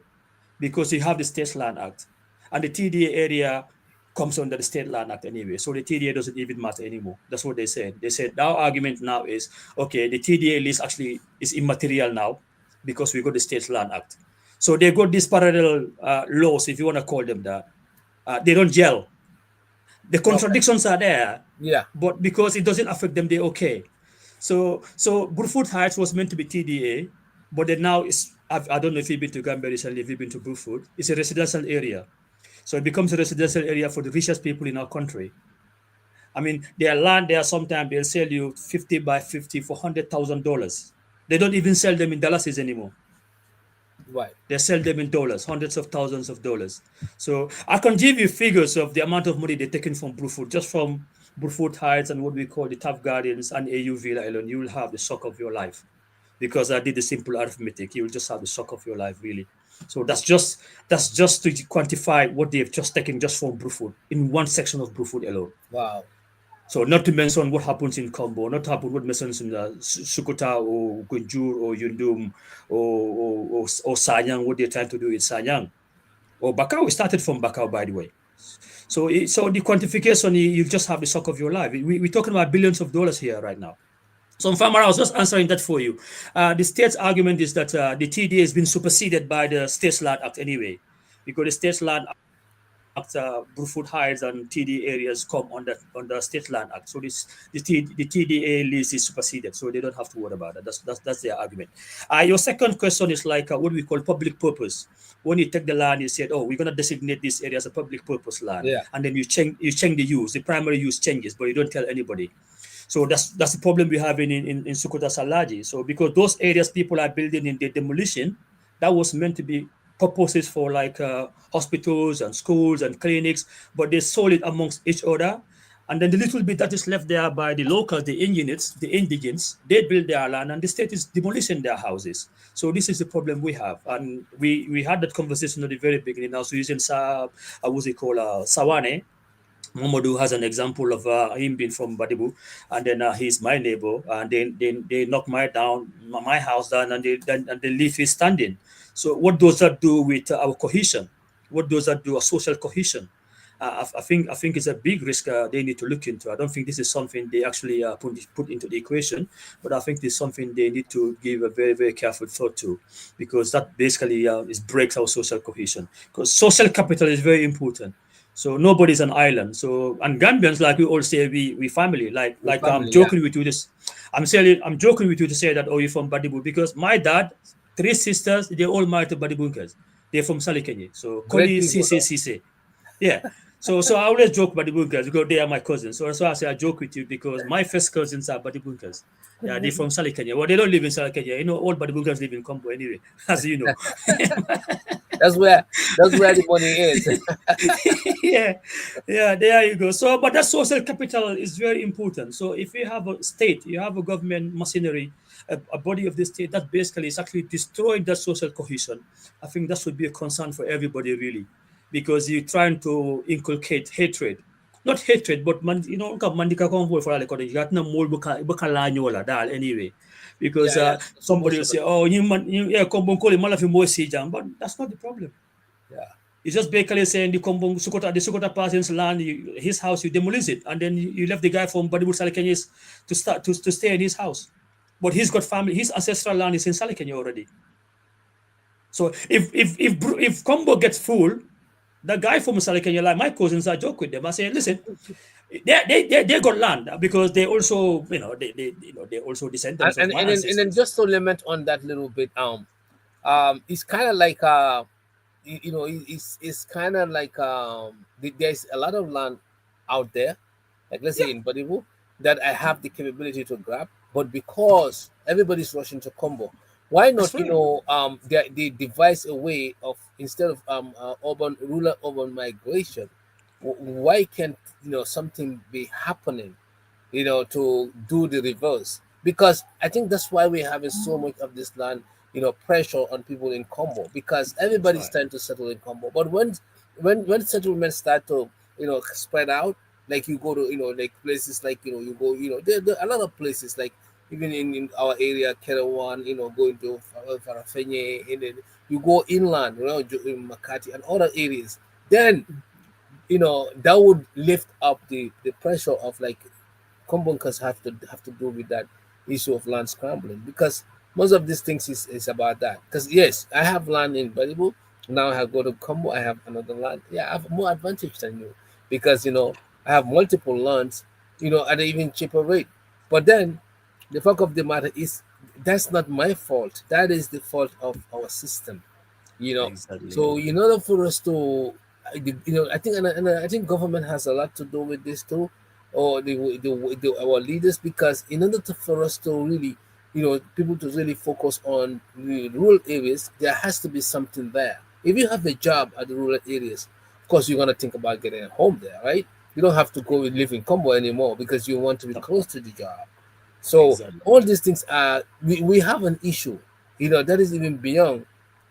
because you have the State Land Act. And the TDA area comes under the State Land Act anyway. So the TDA doesn't even matter anymore. That's what they said. They said our argument now is, okay, the TDA list actually is immaterial now because we got the State Land Act. So they got these parallel laws, if you want to call them that. They don't gel. The contradictions are there, yeah. But because it doesn't affect them, they're okay. So Burfoot Heights was meant to be TDA, but then now I don't know if you've been to Gambia recently, if you've been to Burfoot. It's a residential area. So it becomes a residential area for the richest people in our country. I mean, their land there, sometimes they'll sell you 50 by 50 for $100,000. They don't even sell them in dollars anymore. Right. They sell them in dollars, hundreds of thousands of dollars. So I can give you figures of the amount of money they're taking from Burfoot, just from Burfoot Heights and what we call the Taft Gardens and AU Villa alone. You will have the shock of your life. Because I did the simple arithmetic, you will just have the shock of your life, really. So that's just to quantify what they've just taken just from Burfoot in one section of Burfoot alone. Wow. So not to mention what happens in Combo, not to happen what mentions in Sukuta or Gunjur or Yundum or Sanyang, what they're trying to do in Sanyang. Or Bakau, we started from Bakau, by the way. So the quantification, you just have the shock of your life. We're talking about billions of dollars here right now. So Famara, I was just answering that for you. The state's argument is that the TDA has been superseded by the State Land Act anyway, because the State Land Act, Brufut Heights and TD areas come under State Land Act. So the TDA lease is superseded, so they don't have to worry about that. That's their argument. Your second question is like what we call public purpose. When you take the land, you said, "Oh, we're gonna designate this area as a public purpose land," Yeah. and then you change the use. The primary use changes, but you don't tell anybody. So that's the problem we have in Sukuta Salaji. So because those areas people are building in the demolition, that was meant to be purposes for like hospitals and schools and clinics, but they sold it amongst each other. And then the little bit that is left there by the locals, the indigents, they build their land and the state is demolishing their houses. So this is the problem we have. And we had that conversation at the very beginning. Also using what's it called, Sawaneh. Momodou has an example of him being from Badibu, and then he's my neighbor, and then they knock my house down, and they leave his standing. So what does that do with our cohesion? What does that do? A social cohesion? I think it's a big risk they need to look into. I don't think this is something they actually put into the equation, but I think it's something they need to give a very, very careful thought to, because that basically breaks our social cohesion. Because social capital is very important. So nobody's an island. So, and Gambians, like we all say, we family. Like family, I'm joking with you this. I'm joking with you to say that, oh, you're from Badibu, because my dad, 3 sisters, they all married to Badibunkers. They're from Salikenye. So Koli Ceesay. Yeah. So I always joke Badibunkers because they are my cousins. So that's why I say I joke with you, because my first cousins are Badibunkers. Yeah, they're from Salikenye. Well, they don't live in Salikenye. You know, all Badibunkers live in Combo anyway, as you know. That's where the money is. yeah, there you go. So, but that social capital is very important. So if you have a state, you have a government machinery, a body of the state that basically is actually destroying that social cohesion, I think that should be a concern for everybody, really, because you're trying to inculcate hatred. Not hatred, but mandika convoy for anyway. Because somebody will say, "Oh, but that's not the problem." Yeah, it's just basically saying the Sukota person's land, his house, you demolish it, and then you left the guy from Badibur Salikenyes to stay in his house, but he's got family. His ancestral land is in Salikenyes already. So if Combo gets full, the guy from Salikenyes, like my cousins, I joke with them. I say, listen, they got land because they also they also descendants of my ancestors. And then just to lament on that little bit, it's kind of like it's kind of like there's a lot of land out there, like let's say in Badibu, that I have the capability to grab, but because everybody's rushing to Combo, why not they devise a way of, instead of rural urban migration, why can't something be happening to do the reverse? Because I think that's why we're having so much of this land pressure on people in Combo, because everybody's trying to settle in Combo. But when settlements start to spread out, like you go to like places like you go there are a lot of places, like even in our area, Kerawan, going to Farafenye, and then you go inland, in Makati and other areas, then that would lift up the pressure of like Kombunkers have to do with that issue of land scrambling, because most of these things is about that. Because yes, I have land in Badibu, now I go to Combo, I have another land. Yeah, I have more advantage than you, because I have multiple lands, at an even cheaper rate. But then the fact of the matter is, that's not my fault. That is the fault of our system. Exactly. So in order for us to, I think, and I think government has a lot to do with this too, or our leaders, because in order for us to really, people to really focus on the rural areas, there has to be something there. If you have a job at the rural areas, of course you're gonna think about getting a home there, right? You don't have to go and live in Combo anymore because you want to be close to the job. So all these things are, we have an issue, that is even beyond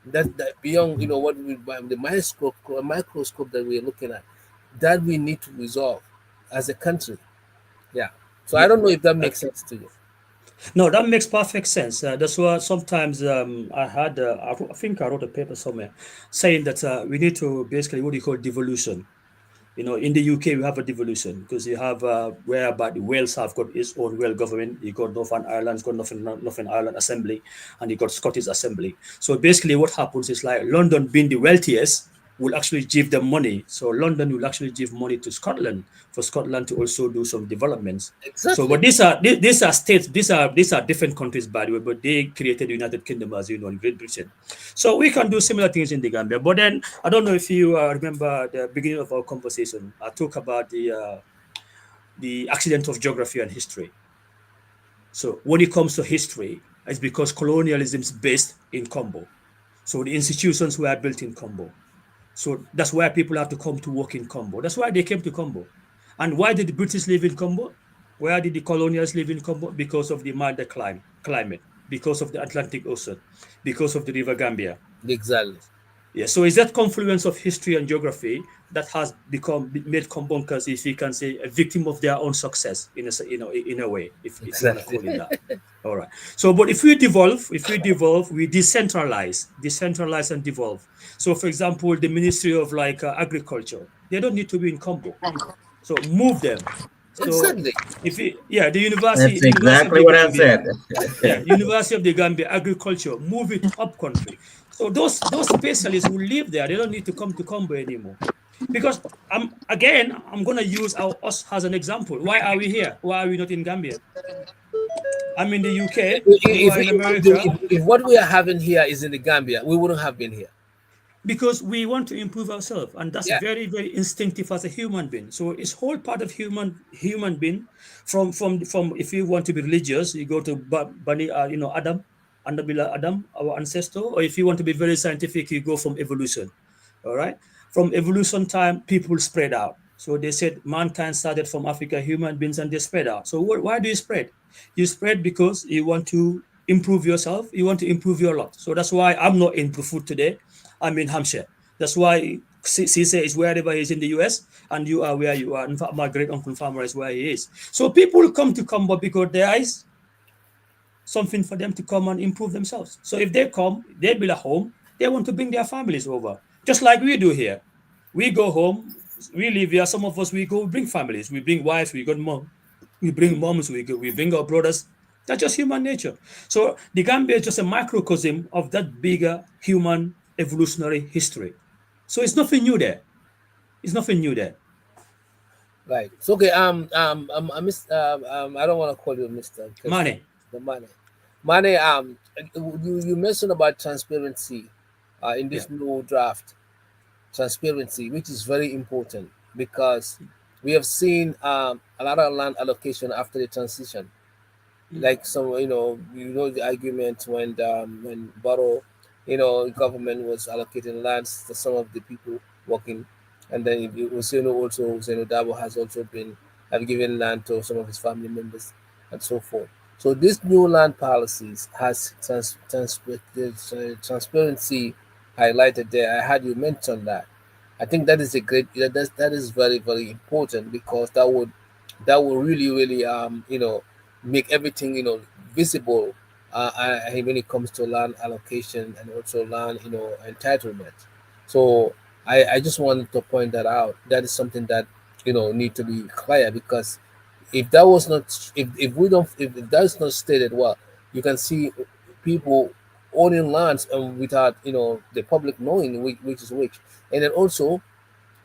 that beyond what the microscope that we're looking at, that we need to resolve as a country. Yeah. So I don't know if that makes sense to you. No, that makes perfect sense. That's why sometimes I think I wrote a paper somewhere saying that we need to basically what you call devolution. In the UK we have a devolution because you have whereby the Wales have got its own Wales government. You got Northern Ireland's got Northern Ireland Assembly, and you got Scottish Assembly. So basically, what happens is like London being the wealthiest, will actually give them money. So London will actually give money to Scotland for Scotland to also do some developments. So, Exactly. but these are states, these are different countries, by the way, but they created the United Kingdom, as you know, in Great Britain. So we can do similar things in the Gambia. But then I don't know if you remember the beginning of our conversation. I talk about the accident of geography and history. So when it comes to history, it's because colonialism is based in Combo. So the institutions were built in Combo. So that's why people have to come to work in Combo. That's why they came to Combo. And why did the British live in Combo? Where did the colonials live in Combo? Because of the milder climate, because of the Atlantic Ocean, because of the River Gambia. Exactly. Yeah, so it's that confluence of history and geography that has made Kombunkers, if you can say, a victim of their own success in a way, if you want to Exactly. call it that. All right. So, but if we devolve, we decentralize and devolve. So, for example, the Ministry of Agriculture, they don't need to be in Combo. So move them. So Exactly. the That's University of exactly the what I Gambia, said. yeah, University of the Gambia, agriculture, move it up country. So those specialists who live there, they don't need to come to Combo anymore. Because I'm gonna use us as an example. Why are we here? Why are we not in Gambia? I'm in the UK, you If, are in America, if what we are having here is in the Gambia, we wouldn't have been here. because we want to improve ourselves, and that's Yeah. very, very instinctive as a human being. So it's whole part of human being. From if you want to be religious, you go to Bani, Adam, Andabila Adam, our ancestor, or if you want to be very scientific, you go from evolution. All right, from evolution time, people spread out. So they said mankind started from Africa, human beings, and they spread out. So why do you spread? You spread because you want to improve yourself, you want to improve your lot. So that's why I'm not in food today. I'm in Hampshire. That's why Ceesay is wherever he is in the US, and you are where you are. In fact, my great uncle Famara is where he is. So people come to Combo because there is something for them to come and improve themselves. So if they come, they build a home, they want to bring their families over, just like we do here. We go home, we live here. Some of us, we go bring families, we bring wives, we got mom, we bring moms, we bring our brothers. That's just human nature. So the Gambia is just a microcosm of that bigger human evolutionary history. So it's nothing new there. It's nothing new there. Right. So okay. I don't want to call you Mister because Money. the money. Money. You mentioned about transparency, in Yeah. this new draft. Transparency, which is very important because we have seen a lot of land allocation after the transition. Like some, the argument when Borough, government was allocating lands to some of the people working, and then it was also Zeno Dabo has also been have given land to some of his family members and so forth. So this new land policies has transparency highlighted there. I had you mention that. I think that is a great that is very very important because that would really really make everything visible when it comes to land allocation and also land entitlement. So I just wanted to point that out. That is something that need to be clear because if that was not if we don't if that's not stated well, you can see people owning lands without the public knowing which is which, and then also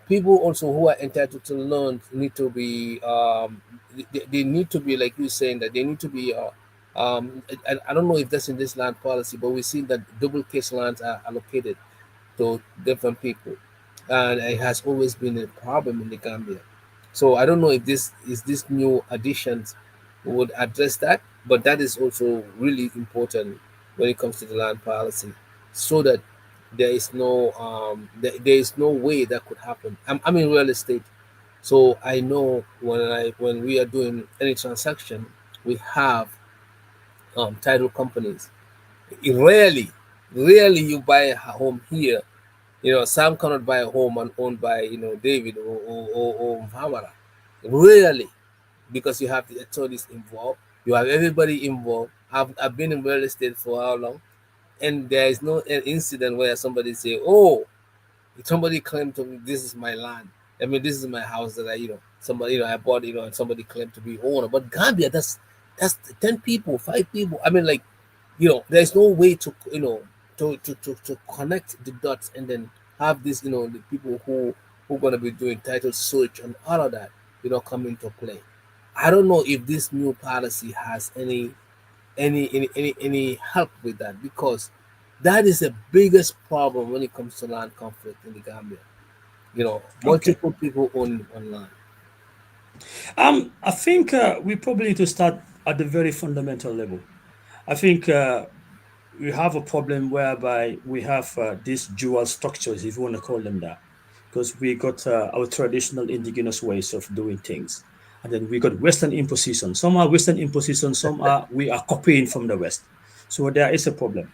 people also who are entitled to loans need to be they need to be like you saying that they need to be I don't know if that's in this land policy, but we see that double case lands are allocated to different people, and it has always been a problem in the Gambia. So I don't know if this new additions would address that, but that is also really important when it comes to the land policy, so that there is no way that could happen. I'm in real estate, so I know when we are doing any transaction, we have title companies. Rarely, rarely you buy a home here. Sam cannot buy a home and owned by David or Famara. Rarely, because you have the attorneys involved, you have everybody involved. I've been in real estate for how long, and there is no an incident where somebody say, "Oh, somebody claimed to me this is my land. I mean, this is my house that somebody I bought and somebody claimed to be owner." But Gambia, that's 10 people, 5 people. I mean, there's no way to to connect the dots and then have this, the people who gonna be doing title search and all of that, come into play. I don't know if this new policy has any help with that, because that is the biggest problem when it comes to land conflict in the Gambia. Okay. Multiple people on land. I think we probably need to start at the very fundamental level. I think we have a problem whereby we have these dual structures, if you want to call them that, because we got our traditional indigenous ways of doing things, and then we got Western imposition. Some are Western imposition, some are we are copying from the West. So there is a problem.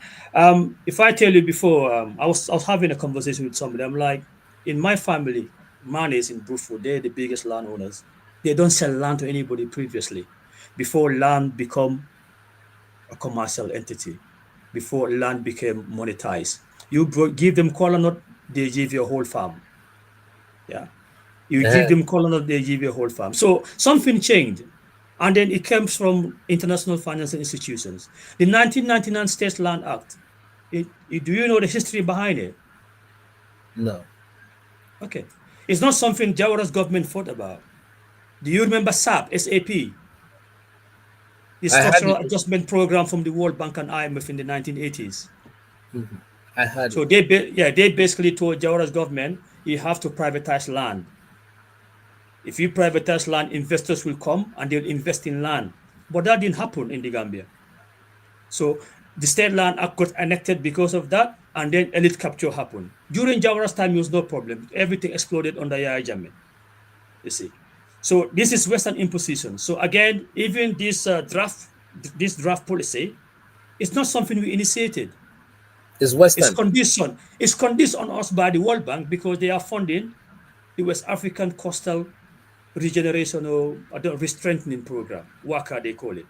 If I tell you before, I was having a conversation with somebody. I'm like, in my family, Manneh is in Bruford. They're the biggest landowners. They don't sell land to anybody previously. Before land become a commercial entity, before land became monetized. You give them kola nut, they give you a whole farm. Yeah. You give them kola nut, they give you a whole farm. So something changed. And then it comes from international financial institutions. The 1999 State Land Act, do you know the history behind it? No. Okay. It's not something Jawara's government thought about. Do you remember SAP, the I had Structural it. Adjustment Program from the World Bank and IMF in the 1980s? Mhm. I had So it. they basically told Jawara's government, you have to privatize land. If you privatize land, investors will come and they'll invest in land. But that didn't happen in the Gambia. So the State Land Act got enacted because of that, and then elite capture happened. During Jawara's time, it was no problem. Everything exploded under Yahya Jammeh, you see. So this is Western imposition. So again, even this draft policy, it's not something we initiated. It's It's Western. conditioned. It's conditioned on us by the World Bank because they are funding the West African Coastal Regeneration or Restrengthening Program, WACA they call it.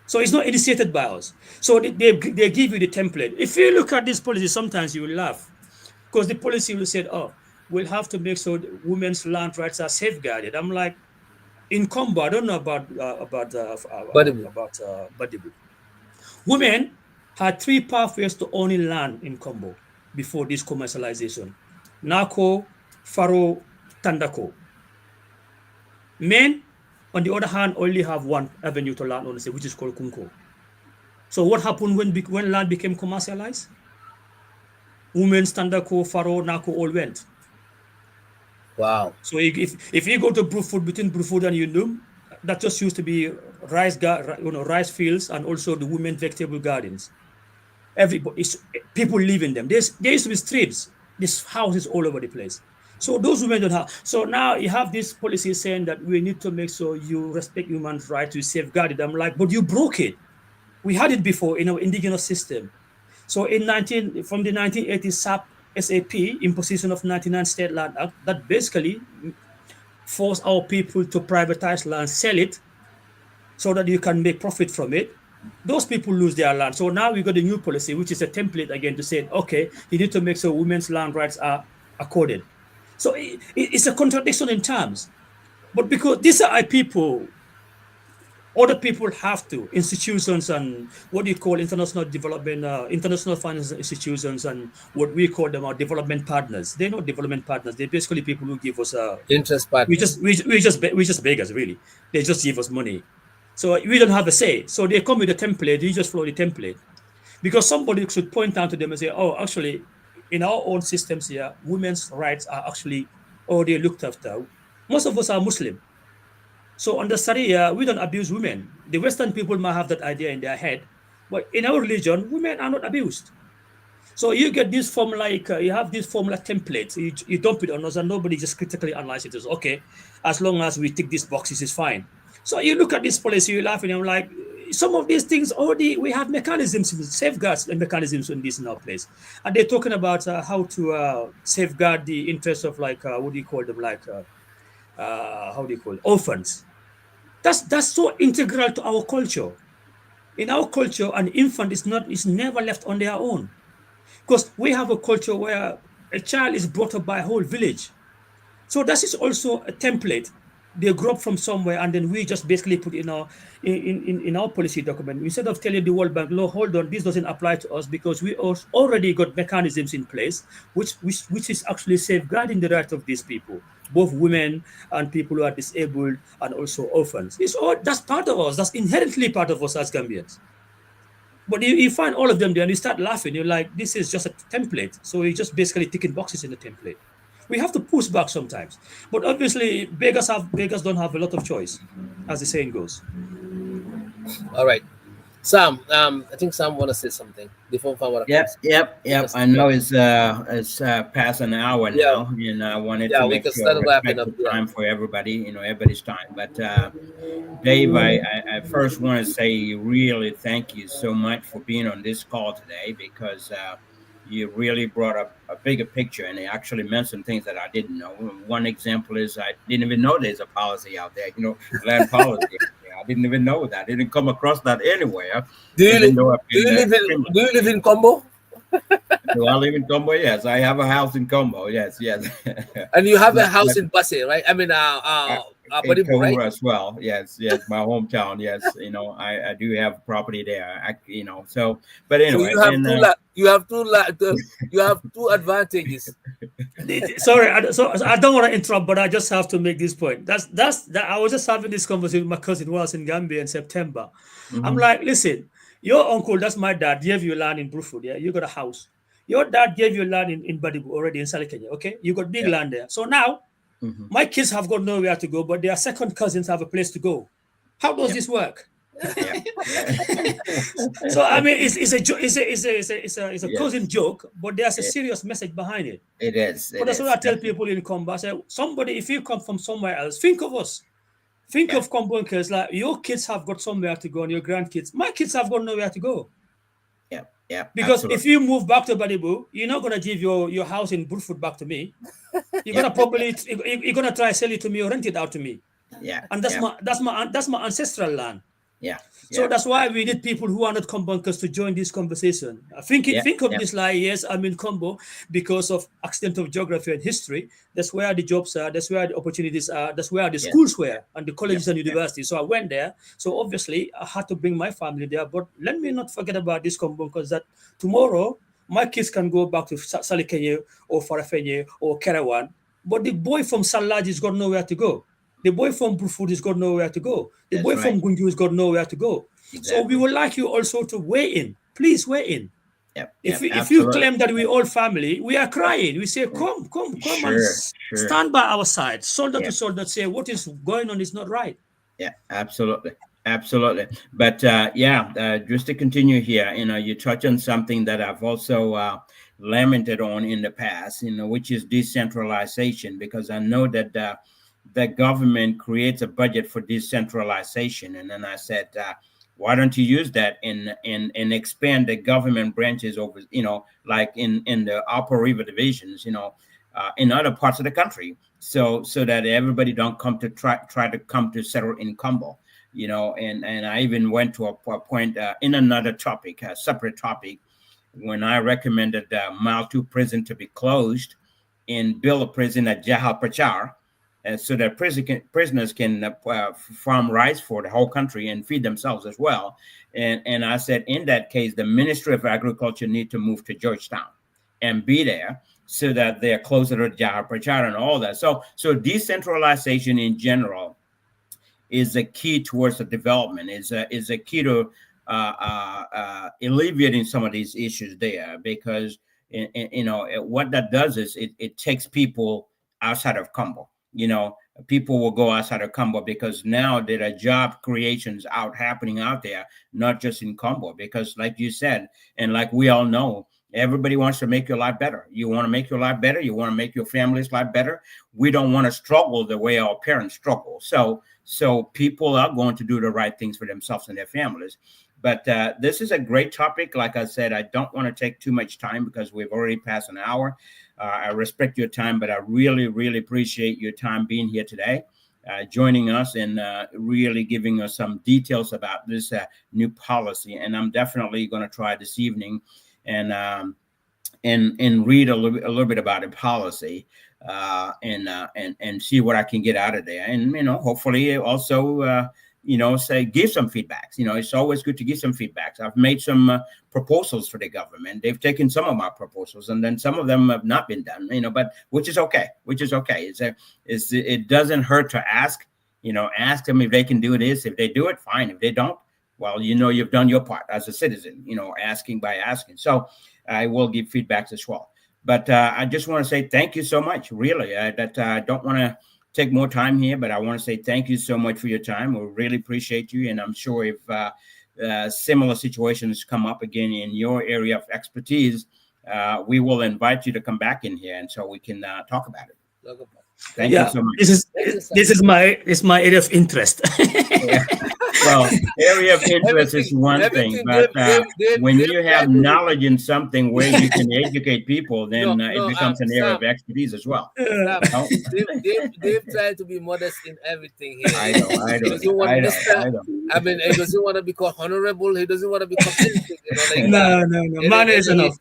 So it's not initiated by us. So they give you the template. If you look at this policy, sometimes you will laugh because the policy will say, oh, we'll have to make sure women's land rights are safeguarded. I'm like, in Combo, I don't know Badibu. Badibu. Women had three pathways to owning land in Combo before this commercialization: Nako, Faro, Tandako. Men, on the other hand, only have one avenue to land ownership, which is called Kunko. So what happened when land became commercialized? Women, Tandako, Faro, Nako all went. Wow. So if you go to Bruford, between Bruford and Yundum, that just used to be rice fields and also the women vegetable gardens. People live in them. There used to be streets, these houses all over the place. So those women don't have. So now you have this policy saying that we need to make sure you respect human rights, you safeguard it. I'm like, but you broke it. We had it before in our indigenous system. So from the 1980s SAP, imposition of 99 State Land Act, that basically forced our people to privatize land, sell it, so that you can make profit from it. Those people lose their land. So now we got a new policy, which is a template again to say, okay, you need to make sure women's land rights are accorded. So it's a contradiction in terms. But because these are people, other people have to, institutions and what you call international development, international financial institutions, and what we call them are development partners. They're not development partners. They're basically people who give us Interest partners. we just beggars really. They just give us money. So we don't have a say. So they come with a template. You just follow the template. Because somebody should point out to them and say, oh, actually, in our own systems here, women's rights are actually already looked after. Most of us are Muslim. So under Sharia, we don't abuse women. The Western people might have that idea in their head. But in our religion, women are not abused. So you get this formula, you have this formula template. You dump it on us and nobody just critically analyzes it. Okay, as long as we tick these boxes, it's fine. So you look at this policy, you're laughing, and I'm like, some of these things already, we have mechanisms, safeguards and mechanisms in this in our place. And they're talking about how to safeguard the interests of what do you call them, how do you call it, orphans. That's so integral to our culture. In our culture, an infant is never left on their own. Because we have a culture where a child is brought up by a whole village. So that is also a template. they grew up from somewhere, and then we just basically put in our policy document, instead of telling the World Bank, no, hold on, this doesn't apply to us, because we already got mechanisms in place which is actually safeguarding the rights of these people, both women and people who are disabled, and also orphans. That's part of us. That's inherently part of us as Gambians. But you find all of them there and you start laughing. You're like, this is just a template. So you're just basically ticking boxes in the template. We have to push back sometimes. But obviously, beggars don't have a lot of choice, as the saying goes. All right. Sam, I think Sam want to say something before Famara comes. Yep. I know it's past an hour now, and I wanted to make sure respect the time for everybody, everybody's time. But Dave, I first want to say really thank you so much for being on this call today, because you really brought up a bigger picture, and it actually mentioned things that I didn't know. One example is I didn't even know there's a policy out there, land policy. I didn't even know that. I didn't come across that anywhere. Do you live in Combo? Do I live in Combo? Yes, I have a house in Combo. Yes. And you have a house in Basse, right? I mean, in Camara, right? As well. Yes, my hometown. Yes, I do have property there. So, but anyway, so you have two advantages. Sorry, I don't want to interrupt, but I just have to make this point. I was just having this conversation with my cousin who was in Gambia in September. Mm-hmm. I'm like, listen, your uncle, that's my dad, gave you land in Bruford. Yeah, you got a house. Your dad gave you land in Badibu already in Salikenya. Okay, you got big land there. So now, my kids have got nowhere to go, but their second cousins have a place to go. How does this work? So I mean, it's a cousin joke, but there's a serious message behind it. It is. But that's what I tell people in Combo. I say, somebody, if you come from somewhere else, think of us. Think of Combonkers, like your kids have got somewhere to go, and your grandkids. My kids have got nowhere to go. Yeah. Because absolutely. If you move back to Badibu, you're not gonna give your house in Bruford back to me. You're gonna try sell it to me or rent it out to me. Yeah. And that's my ancestral land. Yeah. So that's why we need people who are not Combonkers to join this conversation. Think of this like, yes, I'm in Combo because of accident of geography and history. That's where the jobs are. That's where the opportunities are. That's where the schools were and the colleges and universities. So I went there. So obviously I had to bring my family there. But let me not forget about this Combonkers, that tomorrow my kids can go back to Salikenya or Farafenye or Kerawan. But the boy from Salaj has got nowhere to go. The boy from Bruford has got nowhere to go. The boy from Gunju has got nowhere to go. Exactly. So we would like you also to weigh in. Please weigh in. If you claim that we're all family, we are crying. We say, come and stand by our side. Shoulder to shoulder, say what is going on is not right. Yeah, absolutely. But just to continue here, you touch on something that I've also lamented on in the past, which is decentralization, because I know that the government creates a budget for decentralization. And then I said, why don't you use that and expand the government branches over, like in the Upper River divisions, in other parts of the country, so that everybody don't come to try to come to settle in Combo, and I even went to a point in another topic, a separate topic, when I recommended Mile 2 prison to be closed and build a prison at Jahal Prachar, so that prisoners can farm rice for the whole country and feed themselves as well. And I said, in that case, the Ministry of Agriculture need to move to Georgetown and be there so that they're closer to Jahar Prachar and all that. So decentralization in general is a key towards the development, is a key to alleviating some of these issues there, because what that does is it takes people outside of Combo. People will go outside of Combo, because now there are job creations happening out there, not just in Combo, because like you said, and like we all know, everybody wants to make your life better. You want to make your life better. You want to make your family's life better. We don't want to struggle the way our parents struggle. So people are going to do the right things for themselves and their families. But this is a great topic. Like I said, I don't want to take too much time because we've already passed an hour. I respect your time, but I really, really appreciate your time being here today, joining us and really giving us some details about this new policy. And I'm definitely going to try this evening and read a little bit about the policy. and see what I can get out of there. And hopefully also say give some feedbacks. It's always good to give some feedbacks. I've made some proposals for the government. They've taken some of my proposals, and then some of them have not been done. But which is okay. It doesn't hurt to ask. Ask them if they can do this. If they do it, fine. If they don't, well, you've done your part as a citizen. Asking by asking. So I will give feedbacks as well. But I just want to say thank you so much. Really, I don't want to take more time here, but I want to say thank you so much for your time. We really appreciate you, and I'm sure if similar situations come up again in your area of expertise, we will invite you to come back in here, and so we can talk about it. Thank you so much. This is my area of interest. Yeah. Well, area of interest is one thing, but when you have knowledge in something where you can educate people, then it becomes an area of expertise as well. They've tried to be modest in everything here. I know. I mean, he doesn't want to be called honorable. He doesn't want to become anything. No. Manneh is enough.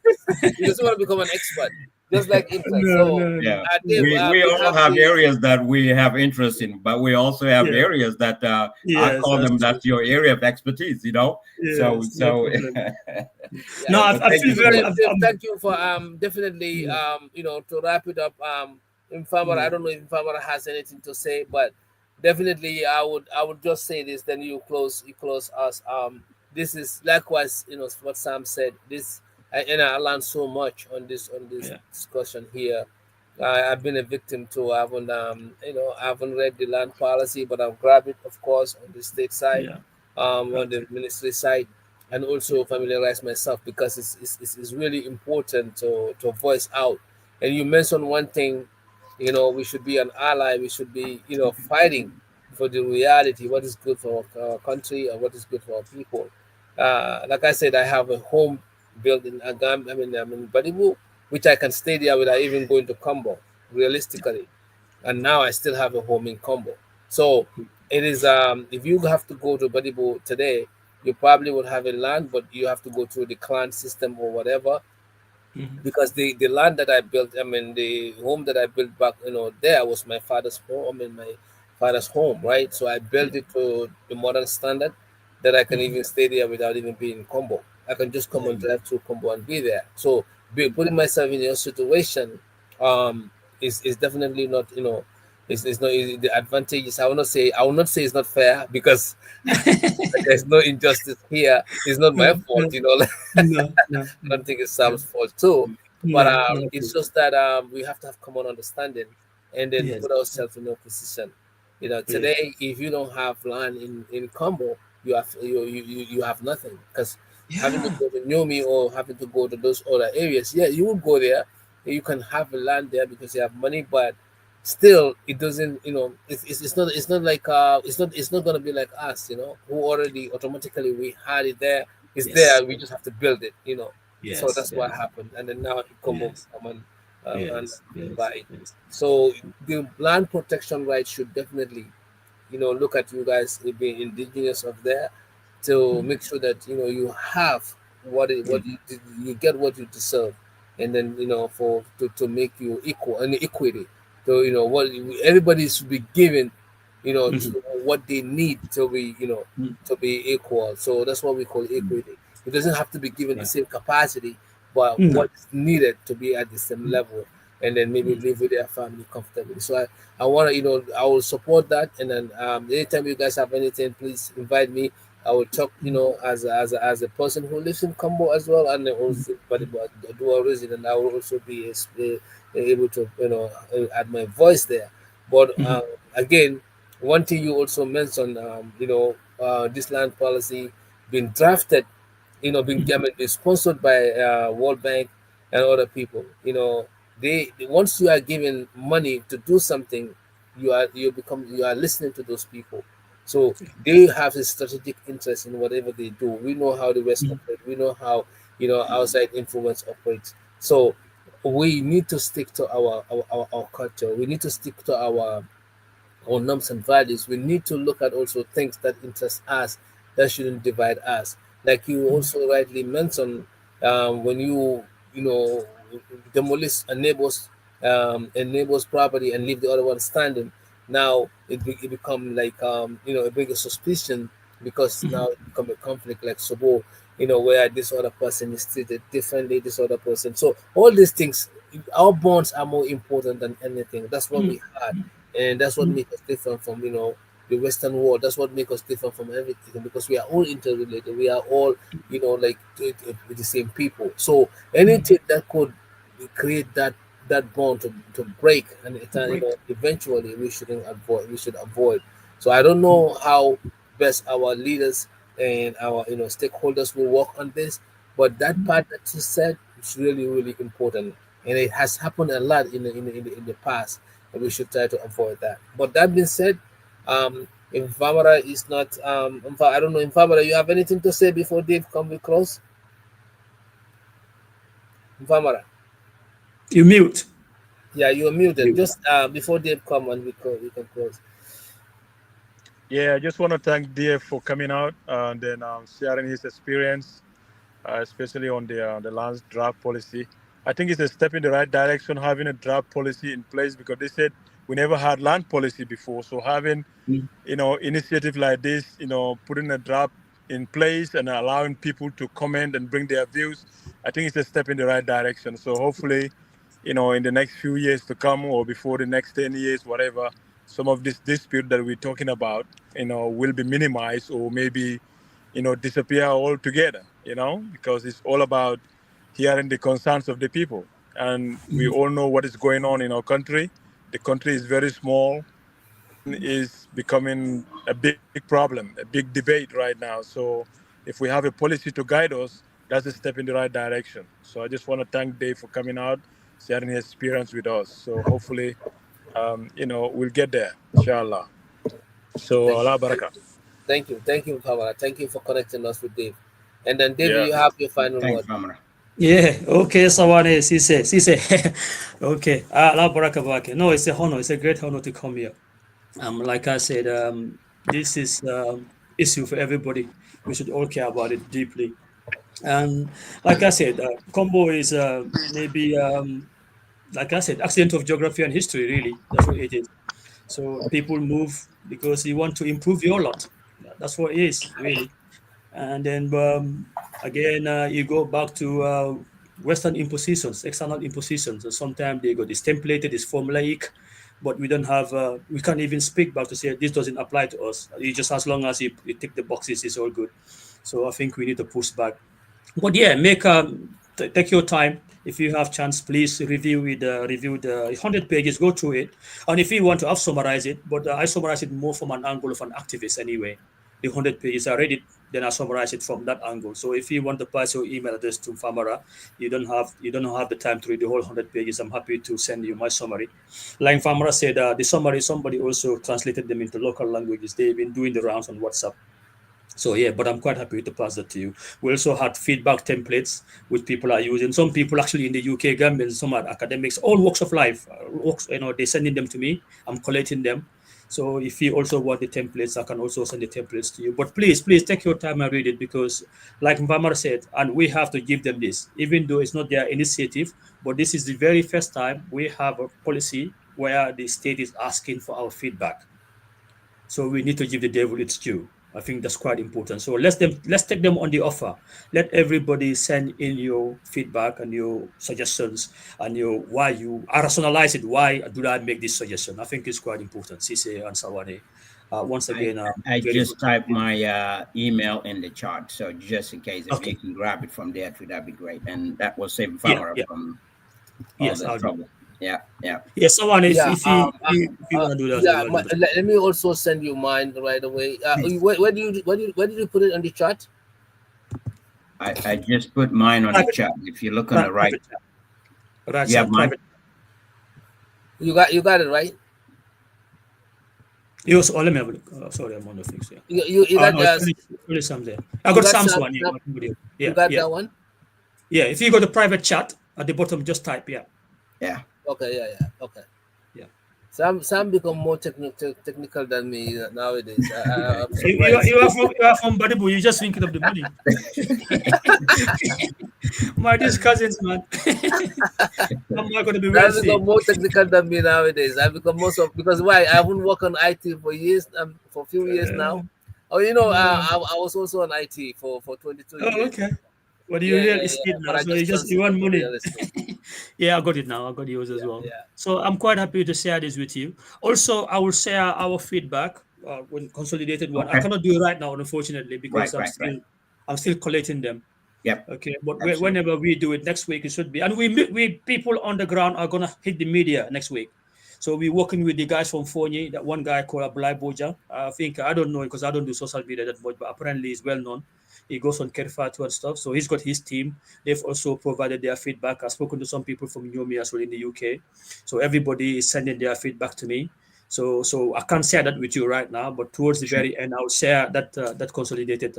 He doesn't want to become an expert. Just like interest. Yeah. We all have areas that we have interest in, but we also have areas that I call them that's your area of expertise, Yes, so no, I feel very thank you for definitely to wrap it up. In Famara, I don't know if Famara has anything to say, but definitely I would just say this, then you close us. This is likewise, what Sam said. I learned so much on this discussion here. I've been a victim too. I haven't read the land policy, but I've grabbed it, of course, on the state side, on the ministry side, and also familiarize myself because it's really important to voice out. And you mentioned one thing, we should be an ally. We should be, fighting for the reality, what is good for our country and what is good for our people. Like I said, I have a home built in Gambia, Badibu, which I can stay there without even going to Combo, realistically. And now I still have a home in Combo. So it is, if you have to go to Badibu today, you probably would have a land, but you have to go through the clan system or whatever. Because the land that I built, the home that I built back, there was my father's home, my father's home, right? So I built it to the modern standard that I can even stay there without even being in Combo. I can just come and drive through Combo and be there. So putting myself in your situation is definitely not, it's not the advantages. I will not say it's not fair because there's no injustice here. It's not my fault, No. I don't think it's Sam's fault too. But it's just that we have to have common understanding and then put ourselves in a position. Today, if you don't have land in Combo, you have nothing because having to go to Nyomi or having to go to those other areas, you will go there. You can have a land there because you have money, but still, it doesn't. It's not like it's not gonna be like us. Who already automatically we had it there. It's there. We just have to build it. So that's what happened, and then now it come and buy it. So the land protection rights should definitely, look at you guys being indigenous of there to make sure that you have you get what you deserve, and then to make you equal and equity. So what everybody should be given, to what they need to be to be equal. So that's what we call equity. It doesn't have to be given the same capacity, but what's needed to be at the same level, and then maybe live with their family comfortably. So I want to I will support that, and then anytime you guys have anything, please invite me. I will talk, as a person who lives in Combo as well, and also dual resident, and I will also be able to, add my voice there. But again, one thing you also mentioned, this land policy being drafted, being sponsored by World Bank and other people. They once you are given money to do something, you are listening to those people. So they have a strategic interest in whatever they do. We know how the West operate. We know how outside influence operates. So we need to stick to our culture. We need to stick to our norms and values. We need to look at also things that interest us that shouldn't divide us. Like you also rightly mentioned, when you demolish a neighbor's a neighbor's property and leave the other one standing, now it become like a bigger suspicion, because now it become a conflict, like Sobo, where this other person is treated differently, this other person. So all these things, our bonds are more important than anything. That's what we had, and that's what makes us different from the Western world. That's what makes us different from everything, because we are all interrelated. We are all like the same people. So anything that could create that bond to break, and eventually we should avoid. So I don't know how best our leaders and our stakeholders will work on this, but that part that you said is really really important, and it has happened a lot in the past, and we should try to avoid that. But that being said, if Famara is not I don't know, in Famara, you have anything to say before Dave come we close? Famara, You mute. yeah, you're muted. Just before Dave come and we can close. Yeah, I just want to thank DF for coming out and then sharing his experience, especially on the land draft policy. I think it's a step in the right direction having a draft policy in place, because they said we never had land policy before. So having initiative like this, putting a draft in place and allowing people to comment and bring their views, I think it's a step in the right direction. So hopefully, in the next few years to come, or before the next 10 years, whatever, some of this dispute that we're talking about, will be minimized, or maybe, disappear altogether, because it's all about hearing the concerns of the people. And we all know what is going on in our country. The country is very small. Land is becoming a big problem, a big debate right now. So if we have a policy to guide us, that's a step in the right direction. So I just want to thank Dave for coming out, sharing his experience with us. So hopefully, we'll get there, inshallah. So Thank Allah you. baraka. Thank you, Kamara. Thank you for connecting us with Dave. And then, Dave, Yeah. you have your final Thanks, word. Famara. Yeah, okay, Sawaneh, Ceesay. Okay, La Baraka Bake. No, it's a honor. It's a great honor to come here. Like I said, this is issue for everybody. We should all care about it deeply. And like I said, Combo is maybe like I said, accident of geography and history. Really, that's what it is. So people move because you want to improve your lot. That's what it is, really. And then again, you go back to Western impositions, external impositions. And sometimes they go this templated, this formulaic, but we don't have, we can't even speak back to say this doesn't apply to us. You just as long as you tick the boxes, it's all good. So I think we need to push back. But yeah, make take your time. If you have chance, please review the 100 pages. Go through it, and if you want to, I've summarized it. But I summarize it more from an angle of an activist anyway. The 100 pages, I read it, then I summarize it from that angle. So if you want to pass your email address to Famara, you don't have the time to read the whole 100 pages. I'm happy to send you my summary. Like Famara said, the summary somebody also translated them into local languages. They've been doing the rounds on WhatsApp. So yeah, but I'm quite happy to pass that to you. We also had feedback templates which people are using. Some people actually in the UK, Gambians, some are academics, all walks of life. They're sending them to me. I'm collating them. So if you also want the templates, I can also send the templates to you. But please take your time and read it, because, like Mvamar said, and we have to give them this, even though it's not their initiative. But this is the very first time we have a policy where the state is asking for our feedback. So we need to give the devil its due. I think that's quite important. So let's take them on the offer. Let everybody send in your feedback and your suggestions and your why you rationalize it. Why do I make this suggestion? I think it's quite important. Ceesay and Sawaneh. Once again, I grateful just to typed you. my email in the chat, so just in case, if you Okay. can grab it from there, that'd be great, and that will save Yeah, Famara yeah. from all Yes, the I'll do. trouble. Yeah, yeah. Yes, Sawaneh, if, Yeah. if you if you want to do that as Yeah. well, do that. Let me also send you mine right away. Please. Where did you put it on the chat? I just put mine on the Private, chat. If you look on the right, private chat. Right you have chat, mine. private. You got it right. You also, let me have a look. Sorry, I'm on the fix here. You Oh got no, it's only Sam there. I you got got Sam's Sam, one. Yeah, Sam, got somebody else. you Yeah, got yeah, that one. yeah. If you go to private chat at the bottom, just type. Yeah, Yeah. Okay. Yeah. Okay. yeah. Sam become more technical than me nowadays. I'm You are from Badibu. You're just thinking of the money. My these cousins, man. I'm not going to be I wealthy. become more technical than me nowadays. I become most of because why I haven't worked on IT for years, for a few years now. Oh, I was also on IT for 22 Oh, years. okay. What do you Yeah, real yeah, estate yeah. now? But I So you just just you transitioned want to money. real estate. Yeah, I got it now. I got yours as Yeah, well. yeah. So I'm quite happy to share this with you. Also, I will share our feedback when consolidated one. I Okay. cannot do it right now, unfortunately, because Right, right, right. I'm still collating them. Yep. Okay, but Absolutely. whenever we do it next week, it should be. And we people on the ground are gonna hit the media next week. So we're working with the guys from Fonyi. That one guy called Ablai Boja. I think I don't know because I don't do social media that much, but apparently he's well known. He goes on Kerfatu and stuff. So he's got his team. They've also provided their feedback. I've spoken to some people from Yomi as well in the UK. So everybody is sending their feedback to me. So I can't share that with you right now, but towards the Sure. very end, I'll share that consolidated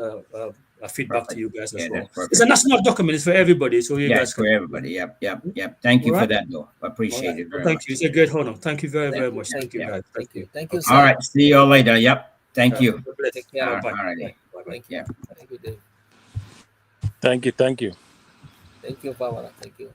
feedback to Perfect. you guys as Yeah, well. that's perfect. It's a national document. It's for everybody, so you Yeah, guys it's for can. everybody. Yep, yep, yep. Thank you All for right. that, though. All Appreciate right. it very Thank much. you. It's a great honor. Thank you very, very Thank you, much. thank Thank you, you, guys. thank you, thank you, All Sam. right. See you all later. Yep. Thank you. God bless. Take care. Bye. All righty. Bye. Thank you, Yeah. thank you, Dave. Thank you. Thank you, Famara. Thank you.